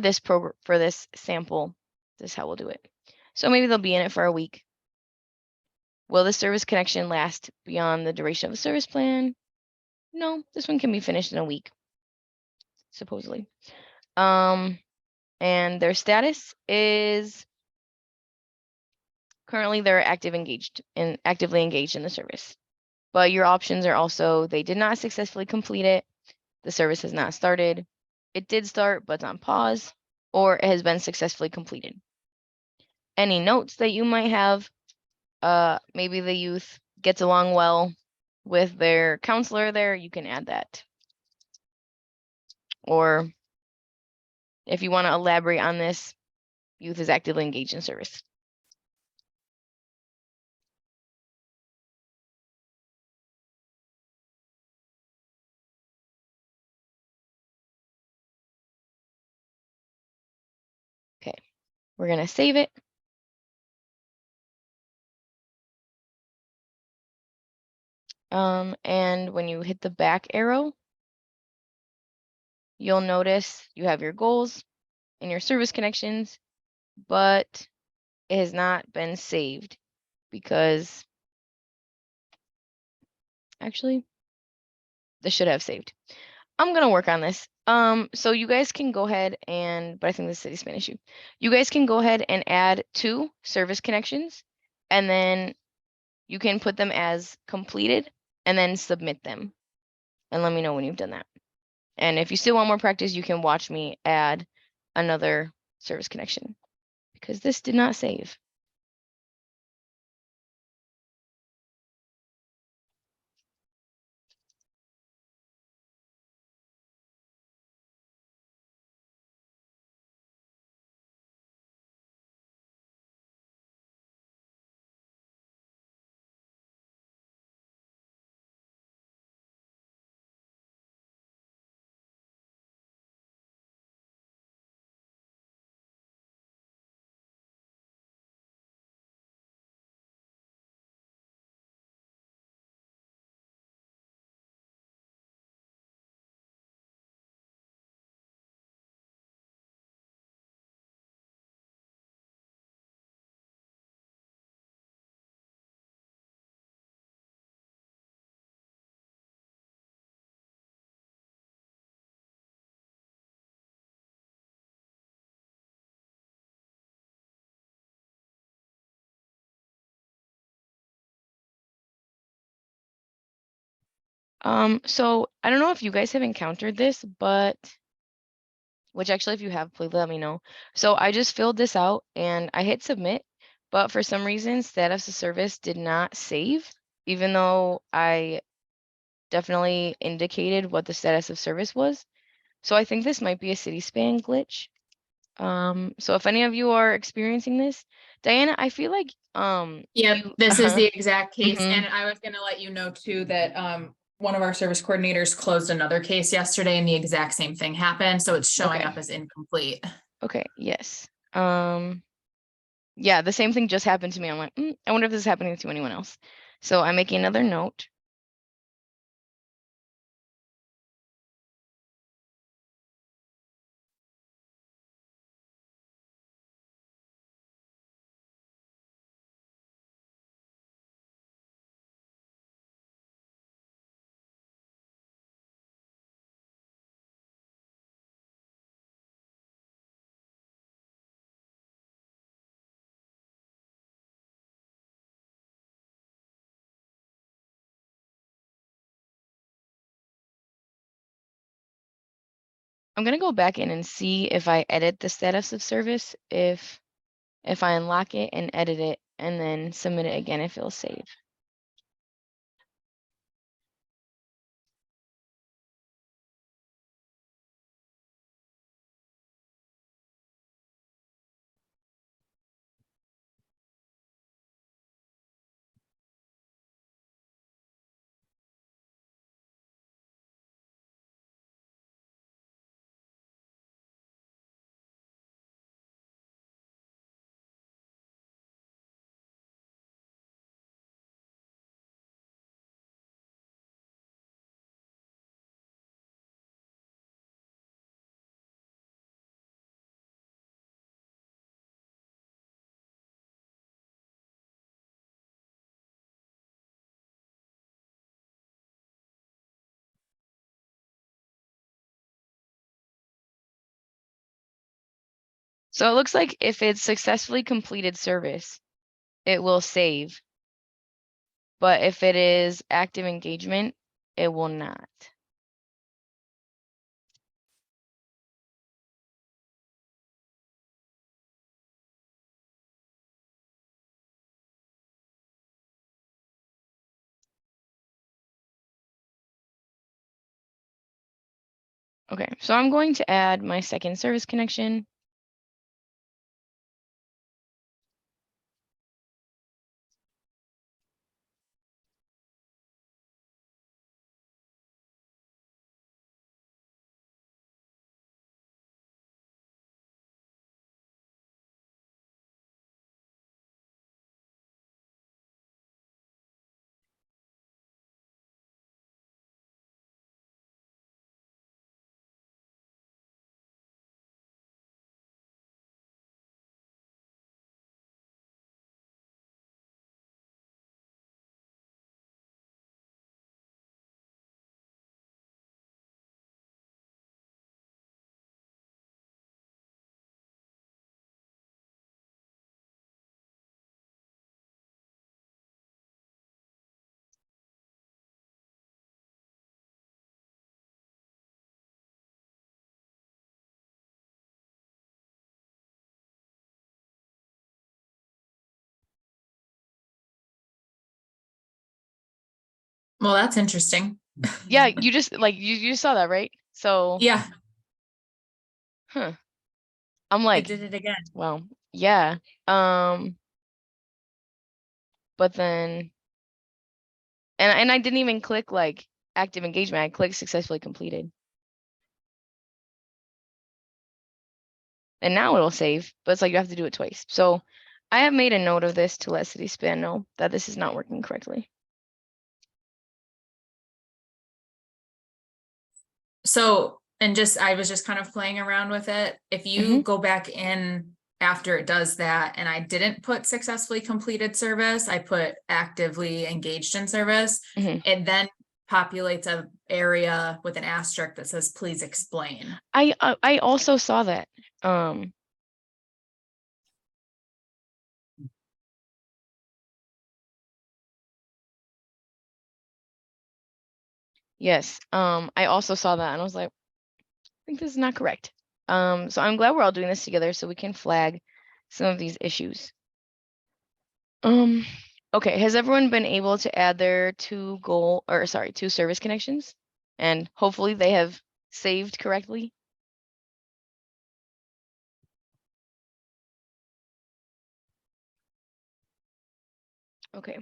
S1: this program, for this sample, this is how we'll do it. So maybe they'll be in it for a week. Will the service connection last beyond the duration of the service plan? No, this one can be finished in a week, supposedly. And their status is currently they're actively engaged in the service. But your options are also they did not successfully complete it, the service has not started, it did start but it's on pause, or it has been successfully completed. Any notes that you might have, maybe the youth gets along well with their counselor there, you can add that. Or if you want to elaborate on this, youth is actively engaged in service. Okay, we're going to save it. And when you hit the back arrow, you'll notice you have your goals and your service connections, but it has not been saved because actually this should have saved. I'm gonna work on this. So you guys can go ahead and, but I think this is a Cityspan issue. You guys can go ahead and add 2 service connections, and then you can put them as completed and then submit them. And let me know when you've done that. And if you still want more practice, you can watch me add another service connection because this did not save. So I don't know if you guys have encountered this, but which actually if you have, please let me know. So I just filled this out and I hit submit, but for some reason status of service did not save, even though I definitely indicated what the status of service was. So I think this might be a Cityspan glitch. So if any of you are experiencing this, Diana, I feel like
S5: Yep,
S1: you
S5: this is the exact case.
S1: mhm.
S5: And I was gonna let you know too that one of our service coordinators closed another case yesterday and the exact same thing happened. So it's showing
S1: Okay.
S5: up as incomplete.
S1: Okay, yes. Yeah, the same thing just happened to me. I'm like, I wonder if this is happening to anyone else. So I'm making another note. I'm gonna go back in and see if I edit the status of service, if I unlock it and edit it and then submit it again, if it'll save. So it looks like if it's successfully completed service, it will save. But if it is active engagement, it will not. Okay, so I'm going to add my second service connection.
S5: Well, that's interesting.
S1: Yeah, you just like you saw that, right? So
S5: Yeah,
S1: huh. I'm
S5: it
S1: like,
S5: did it again.
S1: well, yeah. But then and I didn't even click like active engagement. I clicked successfully completed. And now it'll save, but it's like you have to do it twice. So I have made a note of this to let Cityspan know that this is not working correctly.
S5: So, and just, I was just kind of playing around with it. If you go back in after it does that, and I didn't put successfully completed service, I put actively engaged in service, it then populates a area with an asterisk that says, please explain.
S1: I also saw that. Yes, I also saw that and I was like, I think this is not correct. So I'm glad we're all doing this together so we can flag some of these issues. Okay, has everyone been able to add their two service connections? And hopefully they have saved correctly? Okay,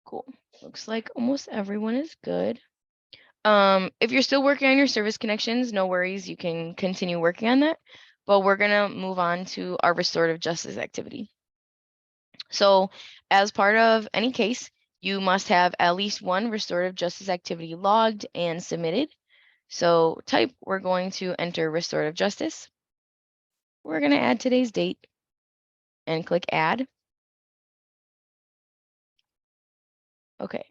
S1: cool. Looks like almost everyone is good. If you're still working on your service connections, no worries, you can continue working on that. But we're gonna move on to our restorative justice activity. So as part of any case, you must have at least one restorative justice activity logged and submitted. So we're going to enter restorative justice. We're going to add today's date and click add. Okay,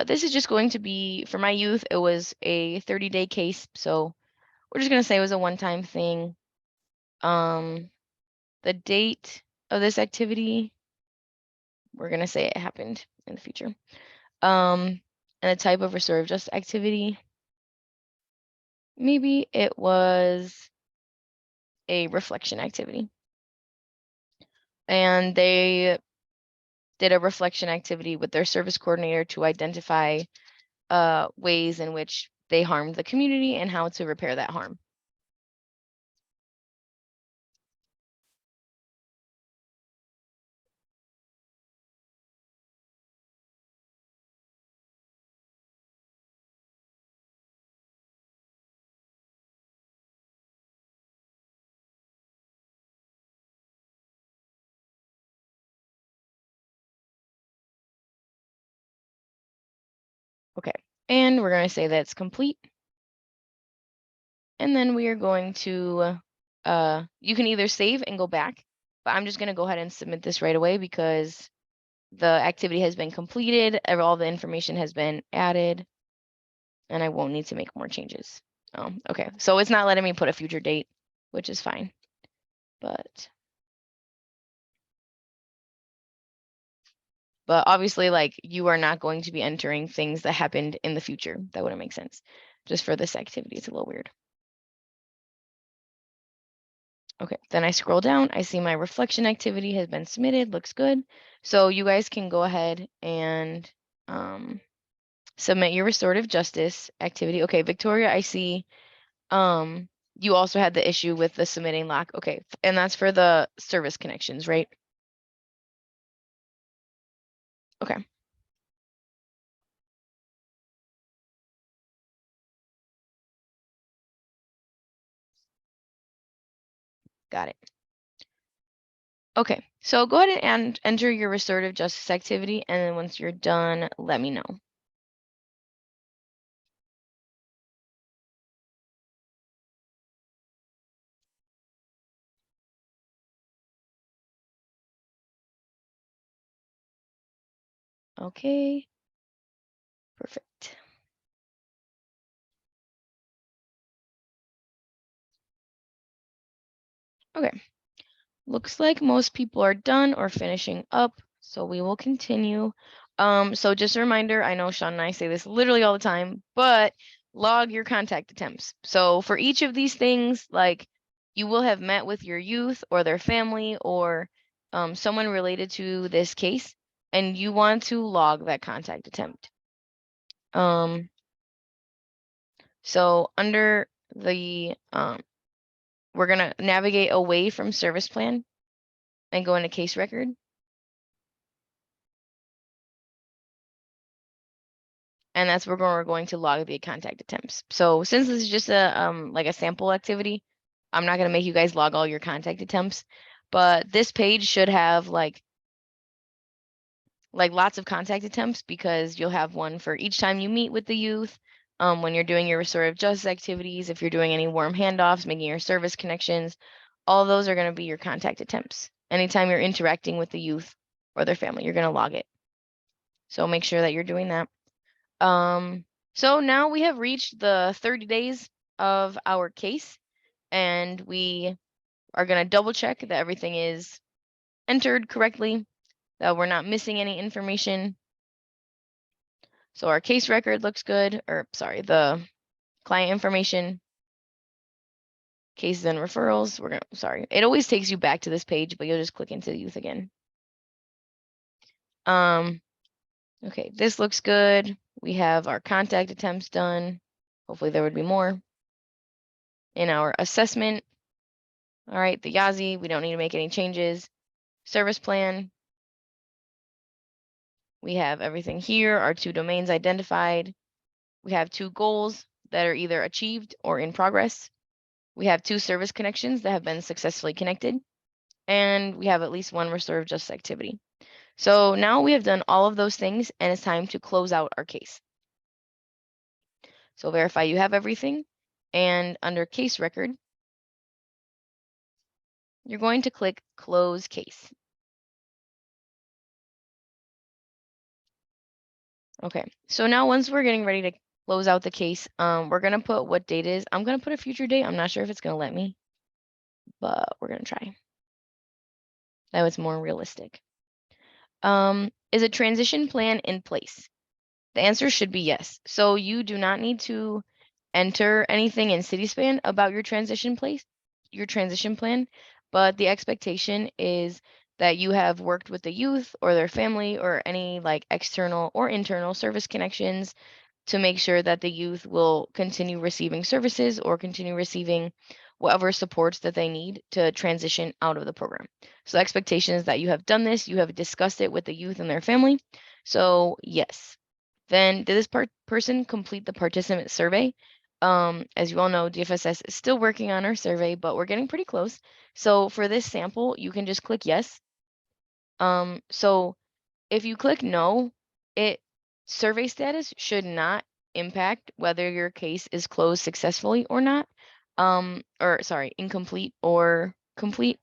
S1: this is just going to be, for my youth, it was a 30-day case. So we're just going to say it was a one-time thing. The date of this activity, we're going to say it happened in the future. And the type of restorative justice activity, maybe it was a reflection activity. And they did a reflection activity with their service coordinator to identify ways in which they harmed the community and how to repair that harm. Okay, and we're going to say that it's complete. And then we are going to, you can either save and go back, but I'm just going to go ahead and submit this right away because the activity has been completed, all the information has been added, and I won't need to make more changes. Okay, so it's not letting me put a future date, which is fine. but obviously, like, you are not going to be entering things that happened in the future. That wouldn't make sense. Just for this activity, it's a little weird. Okay, then I scroll down, I see my reflection activity has been submitted, looks good. So you guys can go ahead and submit your restorative justice activity. Okay, Victoria, I see you also had the issue with the submitting lock. Okay, and that's for the service connections, right? Okay. Got it. Okay, so go ahead and enter your restorative justice activity, and then once you're done, let me know. Okay, perfect. Okay, looks like most people are done or finishing up, so we will continue. So just a reminder, I know Sean and I say this literally all the time, but log your contact attempts. So for each of these things, like, you will have met with your youth or their family or someone related to this case, and you want to log that contact attempt. So under the we're gonna navigate away from service plan and go into case record. And that's where we're going to log the contact attempts. So since this is just a like a sample activity, I'm not gonna make you guys log all your contact attempts, but this page should have like lots of contact attempts, because you'll have one for each time you meet with the youth, when you're doing your restorative justice activities, if you're doing any warm handoffs, making your service connections, all those are going to be your contact attempts. Anytime you're interacting with the youth or their family, you're going to log it. So make sure that you're doing that. So now we have reached the 30 days of our case, and we are going to double check that everything is entered correctly, that we're not missing any information. So our case record looks good, or sorry, the client information, cases and referrals. Sorry, it always takes you back to this page, but you'll just click into the youth again. Okay, this looks good. We have our contact attempts done. Hopefully there would be more. In our assessment, all right, the YAZI, we don't need to make any changes. Service plan, we have everything here, our 2 domains identified. We have 2 goals that are either achieved or in progress. We have 2 service connections that have been successfully connected, and we have at least 1 restorative justice activity. So now we have done all of those things, and it's time to close out our case. So verify you have everything, and under case record, you're going to click close case. Okay, so now once we're getting ready to close out the case, we're gonna put what date is. I'm gonna put a future date. I'm not sure if it's gonna let me, but we're gonna try. That was more realistic. Is a transition plan in place? The answer should be yes. So you do not need to enter anything in Cityspan about your transition plan, but the expectation is that you have worked with the youth or their family or any like external or internal service connections to make sure that the youth will continue receiving services or continue receiving whatever supports that they need to transition out of the program. So the expectation is that you have done this, you have discussed it with the youth and their family. So yes. Then did this person complete the participant survey? As you all know, DFSS is still working on our survey, but we're getting pretty close. So for this sample, you can just click yes. So if you click no, survey status should not impact whether your case is closed successfully or not. Or sorry, incomplete or complete.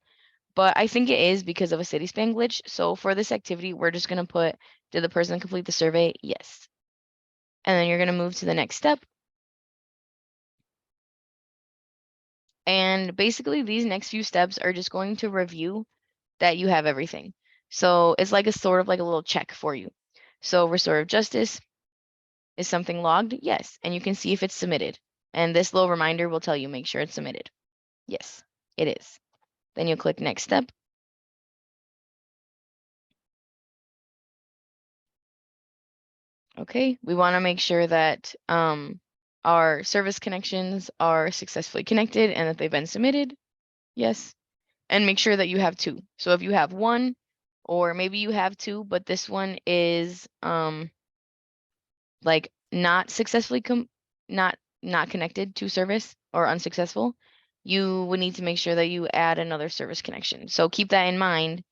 S1: But I think it is because of a Cityspan glitch. So for this activity, we're just gonna put, did the person complete the survey? Yes. And then you're gonna move to the next step. And basically these next few steps are just going to review that you have everything. So it's like a sort of like a little check for you. So restorative justice, is something logged? Yes. And you can see if it's submitted. And this little reminder will tell you, make sure it's submitted. Yes, it is. Then you'll click next step. Okay, we want to make sure that our service connections are successfully connected and that they've been submitted. Yes. And make sure that you have two. So if you have one, or maybe you have two, but this one is like not successfully not connected to service or unsuccessful, you would need to make sure that you add another service connection. So keep that in mind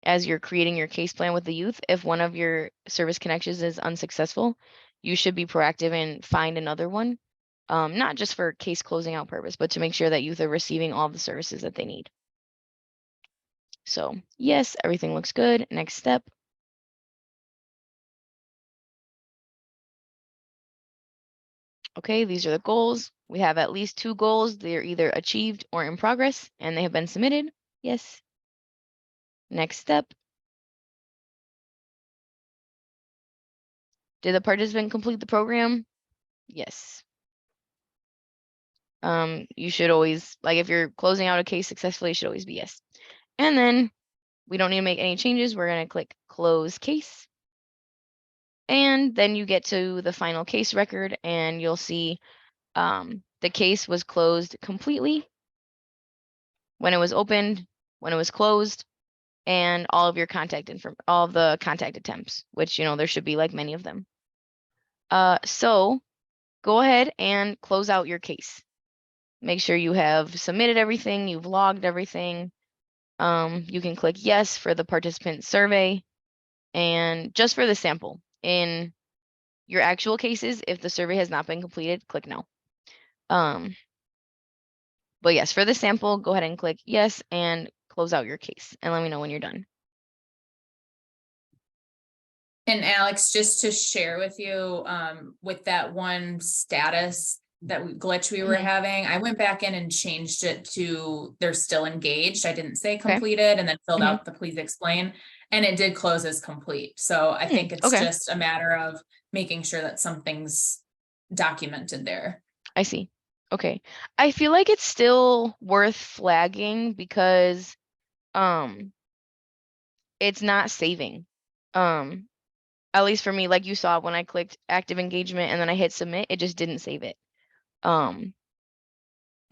S1: as you're creating your case plan with the youth. If one of your service connections is unsuccessful, you should be proactive and find another one, not just for case closing out purpose, but to make sure that youth are receiving all the services that they need. So yes, everything looks good. Next step. Okay, these are the goals. We have at least 2 goals. They're either achieved or in progress, and they have been submitted. Yes. Next step. Did the participant complete the program? Yes. You should always, like if you're closing out a case successfully, it should always be yes. And then we don't need to make any changes. We're going to click close case. And then you get to the final case record and you'll see the case was closed completely when it was opened, when it was closed, and all of your all of the contact attempts, which, you know, there should be like many of them. So go ahead and close out your case. Make sure you have submitted everything, you've logged everything. You can click yes for the participant survey and just for the sample. In your actual cases, if the survey has not been completed, click no. But yes, for the sample, go ahead and click yes and close out your case and let me know when you're done.
S5: And Alex, just to share with you, with that one status, that glitch we were having, I went back in and changed it to they're still engaged. I didn't say completed and then filled out the please explain, and it did close as complete. So I think it's just a matter of making sure that something's documented there.
S1: I see. Okay. I feel like it's still worth flagging because it's not saving. At least for me, like you saw when I clicked active engagement and then I hit submit, it just didn't save it.
S5: Oh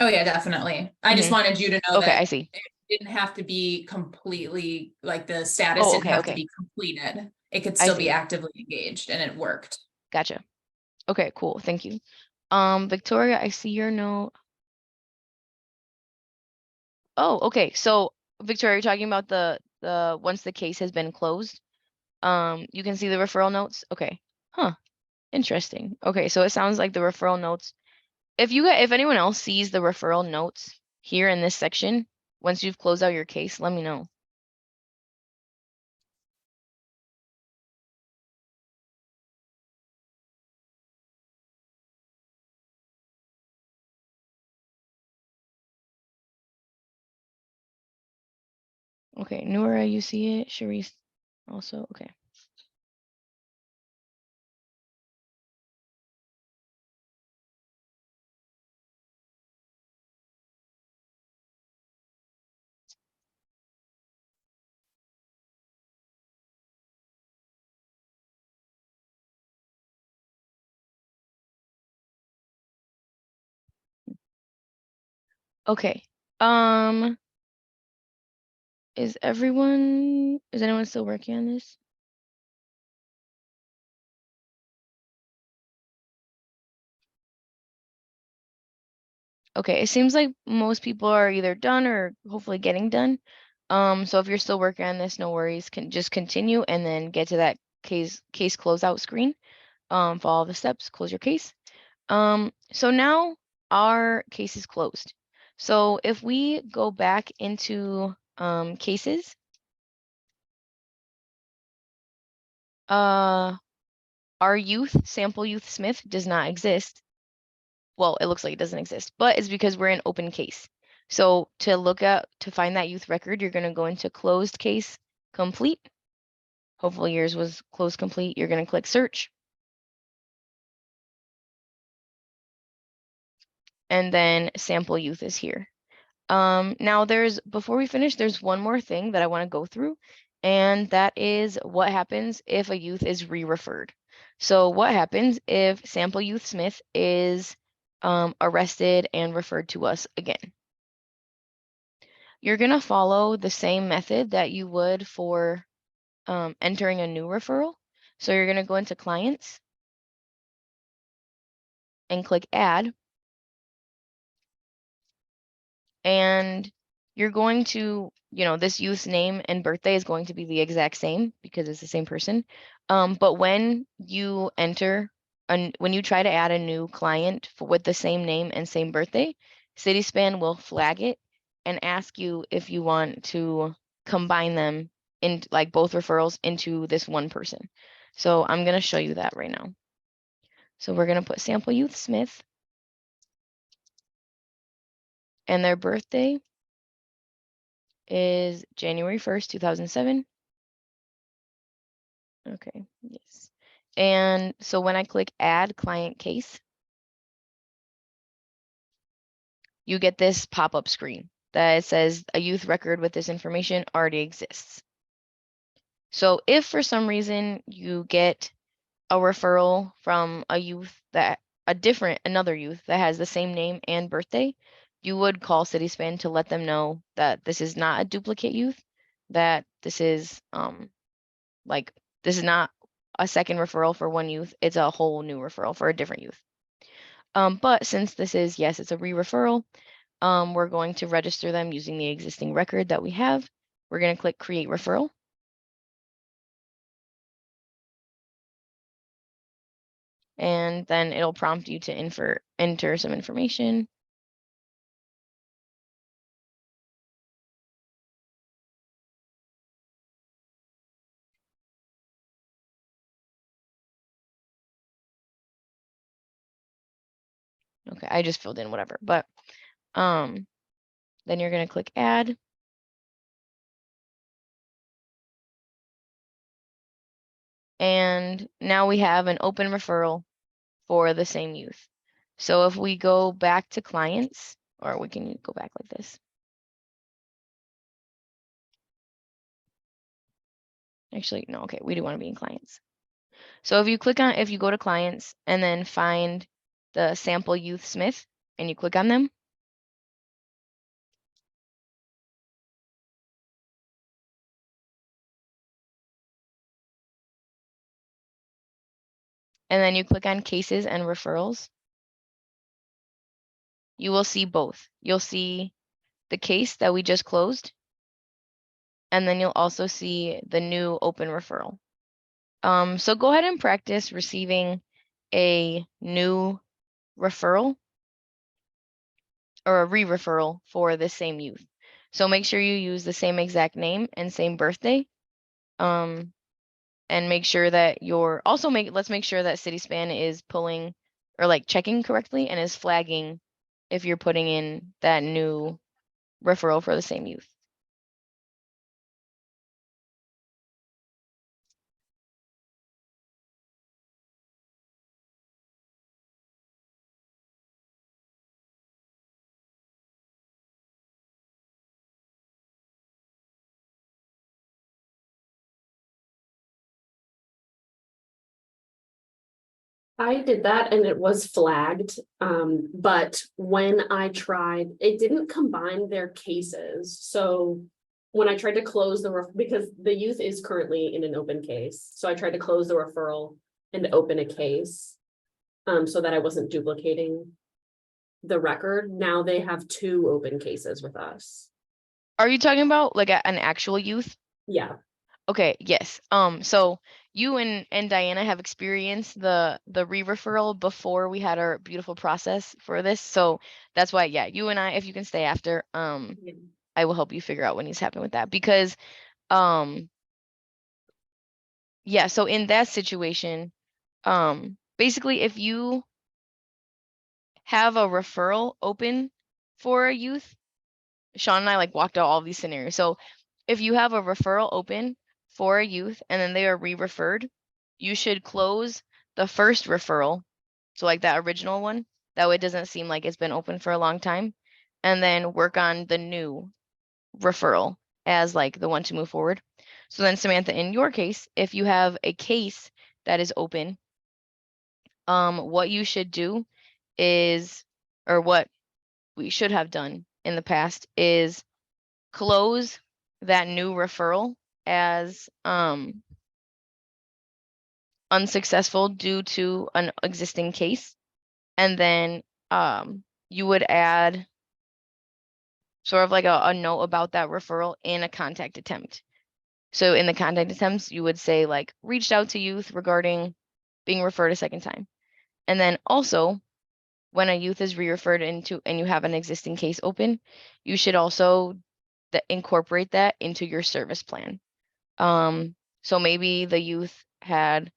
S5: yeah, definitely. I just wanted you to know
S1: Okay,
S5: that
S1: I see.
S5: it didn't have to be completely, like the status didn't have to be completed. It could still be actively engaged and it worked.
S1: Gotcha. Okay, cool. Thank you. Victoria, I see your note. Oh, okay. So Victoria, you're talking about the once the case has been closed, you can see the referral notes. Okay. Huh. Interesting. Okay, so it sounds like the referral notes. If anyone else sees the referral notes here in this section, once you've closed out your case, let me know. Okay, Nora, you see it. Sharice also. Okay. Okay. Is anyone still working on this? Okay, it seems like most people are either done or hopefully getting done. So if you're still working on this, no worries. Can just continue and then get to that case closeout screen. Follow the steps, close your case. So now our case is closed. So if we go back into cases, our sample youth Smith does not exist. Well, it looks like it doesn't exist, but it's because we're in open case. So to find that youth record, you're going to go into closed case complete. Hopefully yours was closed complete. You're going to click search. And then sample youth is here. Now before we finish, there's one more thing that I want to go through, and that is what happens if a youth is re-referred. So what happens if sample youth Smith is arrested and referred to us again? You're going to follow the same method that you would for entering a new referral. So you're going to go into clients and click add. And you're going to, this youth's name and birthday is going to be the exact same because it's the same person. But when you when you try to add a new client with the same name and same birthday, Cityspan will flag it and ask you if you want to combine them in like both referrals into this one person. So I'm going to show you that right now. So we're going to put sample youth Smith and their birthday is January 1st, 2007. Okay, yes. And so when I click add client case, you get this pop-up screen that says a youth record with this information already exists. So if for some reason you get a referral from a youth another youth that has the same name and birthday, you would call Cityspan to let them know that this is not a duplicate youth, that this is this is not a second referral for one youth, it's a whole new referral for a different youth. But since this is, yes, it's a re-referral, we're going to register them using the existing record that we have. We're going to click create referral. And then it'll prompt you to enter some information. Okay, I just filled in whatever, but then you're going to click add. And now we have an open referral for the same youth. So if we go back to clients, or we can go back like this. Actually, no, okay, we do want to be in clients. So if you go to clients and then find the sample youth Smith and you click on them, and then you click on cases and referrals, you will see both. You'll see the case that we just closed, and then you'll also see the new open referral. So go ahead and practice receiving a new referral or a re-referral for the same youth. So make sure you use the same exact name and same birthday. And make sure that let's make sure that Cityspan is pulling or like checking correctly and is flagging if you're putting in that new referral for the same youth.
S7: I did that and it was flagged, but when I tried, it didn't combine their cases. So when I tried to close because the youth is currently in an open case, so I tried to close the referral and open a case, so that I wasn't duplicating the record. Now they have 2 open cases with us.
S1: Are you talking about like an actual youth?
S7: Yeah.
S1: Okay, yes. So you and Diana have experienced the re-referral before we had our beautiful process for this. So that's why, yeah, you and I, if you can stay after,
S7: Yeah.
S1: I will help you figure out what needs to happen with that because yeah, so in that situation, basically if you have a referral open for a youth Sean and I like walked out all these scenarios. So if you have a referral open for a youth and then they are re-referred, you should close the first referral. So like that original one, that way it doesn't seem like it's been open for a long time. And then work on the new referral as like the one to move forward. So then Samantha, in your case, if you have a case that is open, what you should do is, or what we should have done in the past is close that new referral as unsuccessful due to an existing case. And then you would add sort of like a note about that referral in a contact attempt. So in the contact attempts, you would say like reached out to youth regarding being referred a second time. And then also when a youth is re-referred into and you have an existing case open, you should also incorporate that into your service plan. So maybe the youth had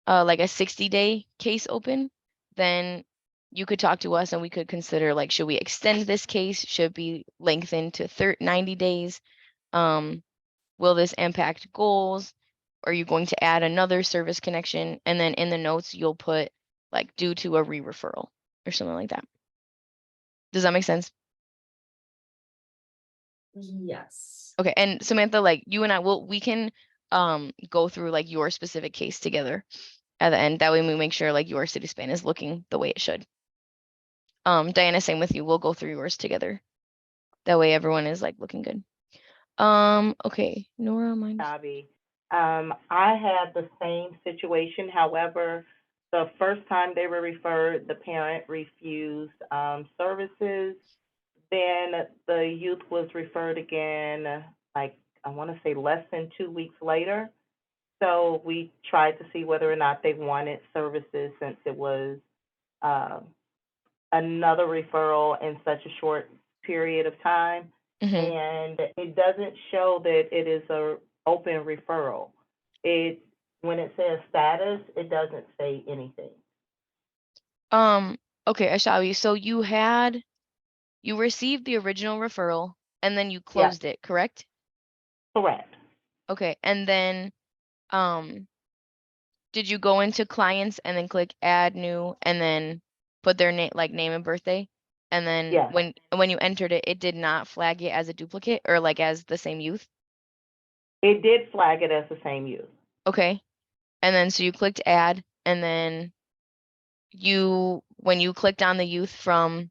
S1: like a 60-day case open, then you could talk to us and we could consider like, should we extend this case? Should be lengthened to 90 days? Will this impact goals? Are you going to add another service connection? And then in the notes, you'll put like due to a re-referral or something like that. Does that make sense?
S7: Yes.
S1: Okay, and Samantha, like you and I we can go through like your specific case together at the end. That way we make sure like your Cityspan is looking the way it should. Diana, same with you. We'll go through yours together. That way everyone is like looking good. Okay, Nora, mine.
S12: Bobby. I had the same situation. However, the first time they were referred, the parent refused services. Then the youth was referred again, like I want to say less than 2 weeks later. So we tried to see whether or not they wanted services since it was another referral in such a short period of time. And it doesn't show that it is a open referral. When it says status, it doesn't say anything.
S1: Okay, Ashabi, so you received the original referral and then you
S12: Yes,
S1: closed it, correct?
S12: correct.
S1: Okay, and then did you go into clients and then click add new and then put their name and birthday? And then
S12: Yes,
S1: when you entered it, it did not flag it as a duplicate or like as the same youth?
S12: it did flag it as the same youth.
S1: Okay. And then so you clicked add and then when you clicked on the youth from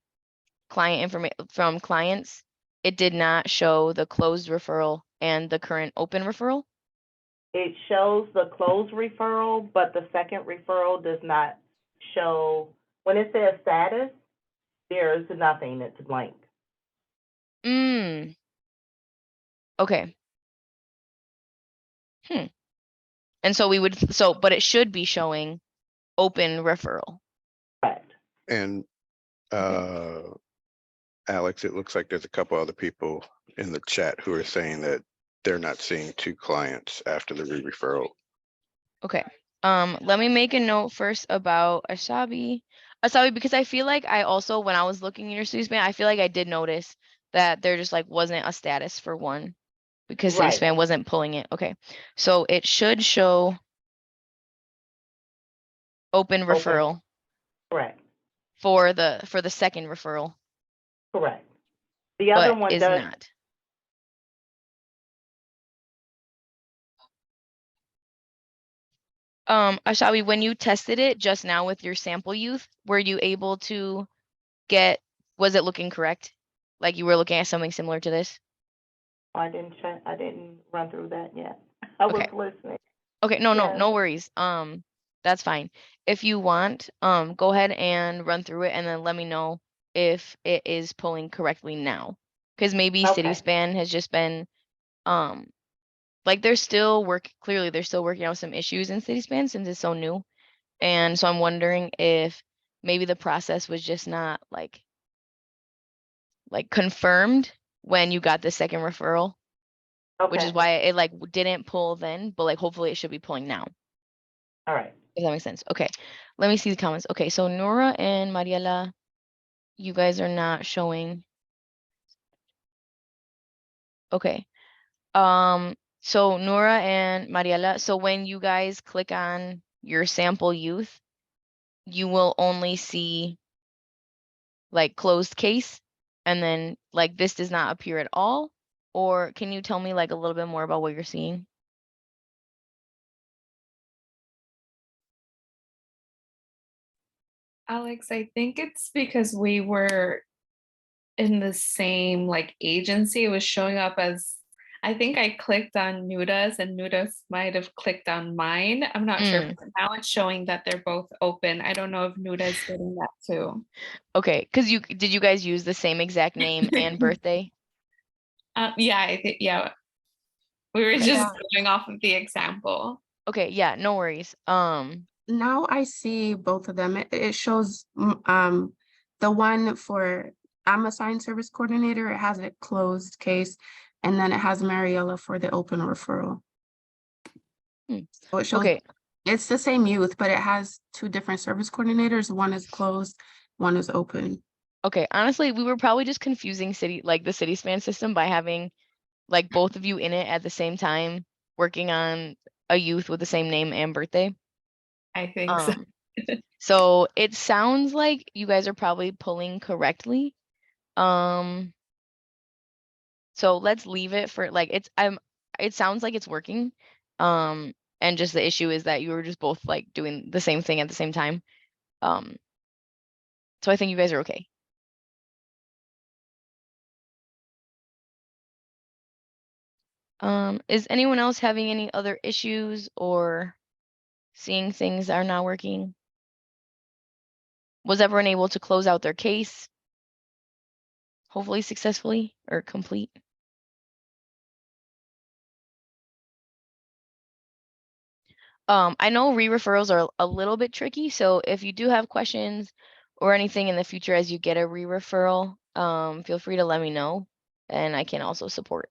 S1: clients, it did not show the closed referral and the current open referral?
S12: It shows the closed referral, but the second referral does not show. When it says status, there's nothing. It's blank.
S1: Okay. And so but it should be showing open referral.
S12: Correct.
S2: And Alex, it looks like there's a couple other people in the chat who are saying that they're not seeing 2 clients after the re-referral.
S1: Okay. Let me make a note first about Asabi. Asabi, because I feel like I also, when I was looking in your Cityspan, I feel like I did notice that there just like wasn't a status for one because
S12: Right.
S1: Cityspan wasn't pulling it. Okay. So it should show open
S12: Open.
S1: referral
S12: Correct.
S1: for the second referral,
S12: Correct. The other
S1: but
S12: one
S1: is
S12: does.
S1: not. Ashabi, when you tested it just now with your sample youth, were you able to was it looking correct? Like you were looking at something similar to this?
S12: I didn't check. I didn't run through that yet. I was
S1: Okay.
S12: listening.
S1: Okay, no
S12: Yes.
S1: worries. That's fine. If you want, go ahead and run through it and then let me know if it is pulling correctly now. Because maybe
S12: Okay.
S1: Cityspan has just been like clearly they're still working out some issues in Cityspan since it's so new. And so I'm wondering if maybe the process was just not like confirmed when you got the second referral, which is
S12: Okay.
S1: why it like didn't pull then, but like hopefully it should be pulling now.
S12: All right.
S1: If that makes sense. Okay, let me see the comments. Okay, so Nora and Mariela, you guys are not showing Okay. So Nora and Mariela, so when you guys click on your sample youth, you will only see like closed case, and then like this does not appear at all? Or can you tell me like a little bit more about what you're seeing?
S13: Alex, I think it's because we were in the same like agency. It was showing up as, I think I clicked on Nuda's and Nuda's might have clicked on mine. I'm not sure.
S1: Mm.
S13: But now it's showing that they're both open. I don't know if Nuda's getting that too.
S1: Okay, because did you guys use the same exact name and birthday?
S13: Yeah, I think, yeah. We were
S1: Okay.
S13: just going off of the example.
S1: Okay, yeah, no worries.
S14: Now I see both of them. It shows the one for I'm assigned service coordinator, it has a closed case, and then it has Mariella for the open referral. So it shows
S1: Okay.
S14: it's the same youth, but it has two different service coordinators. One is closed, one is open.
S1: Okay, honestly, we were probably just confusing the Cityspan system by having like both of you in it at the same time, working on a youth with the same name and birthday.
S13: I think so.
S1: So it sounds like you guys are probably pulling correctly. So let's leave it for like it sounds like it's working. And just the issue is that you were just both like doing the same thing at the same time. So I think you guys are okay. Is anyone else having any other issues or seeing things are not working? Was everyone able to close out their case? Hopefully successfully or complete? I know re-referrals are a little bit tricky, so if you do have questions or anything in the future as you get a re-referral, feel free to let me know, and I can also support.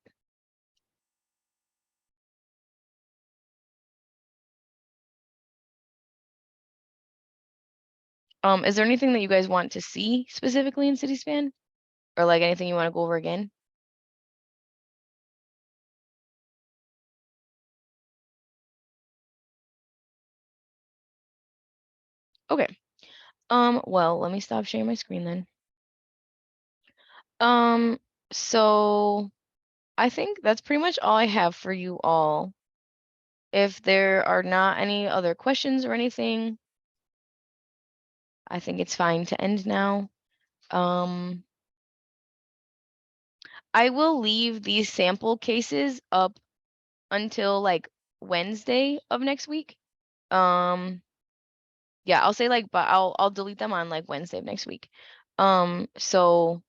S1: Is there anything that you guys want to see specifically in Cityspan? Or like anything you want to go over again? Okay. Well, let me stop sharing my screen then. So I think that's pretty much all I have for you all. If there are not any other questions or anything, I think it's fine to end now. I will leave these sample cases up until like Wednesday of next week. Yeah, I'll say like, but I'll delete them on like Wednesday of next week. So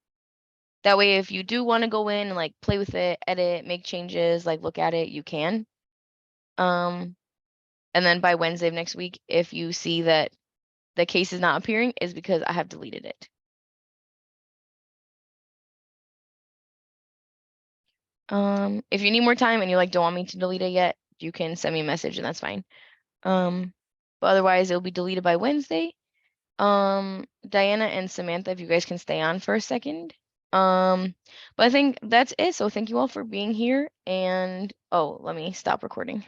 S1: that way if you do want to go in and like play with it, edit, make changes, like look at it, you can. And then by Wednesday of next week, if you see that the case is not appearing, is because I have deleted it. If you need more time and you like don't want me to delete it yet, you can send me a message and that's fine. But otherwise it'll be deleted by Wednesday. Diana and Samantha, if you guys can stay on for a second. But I think that's it. So thank you all for being here, and oh, let me stop recording.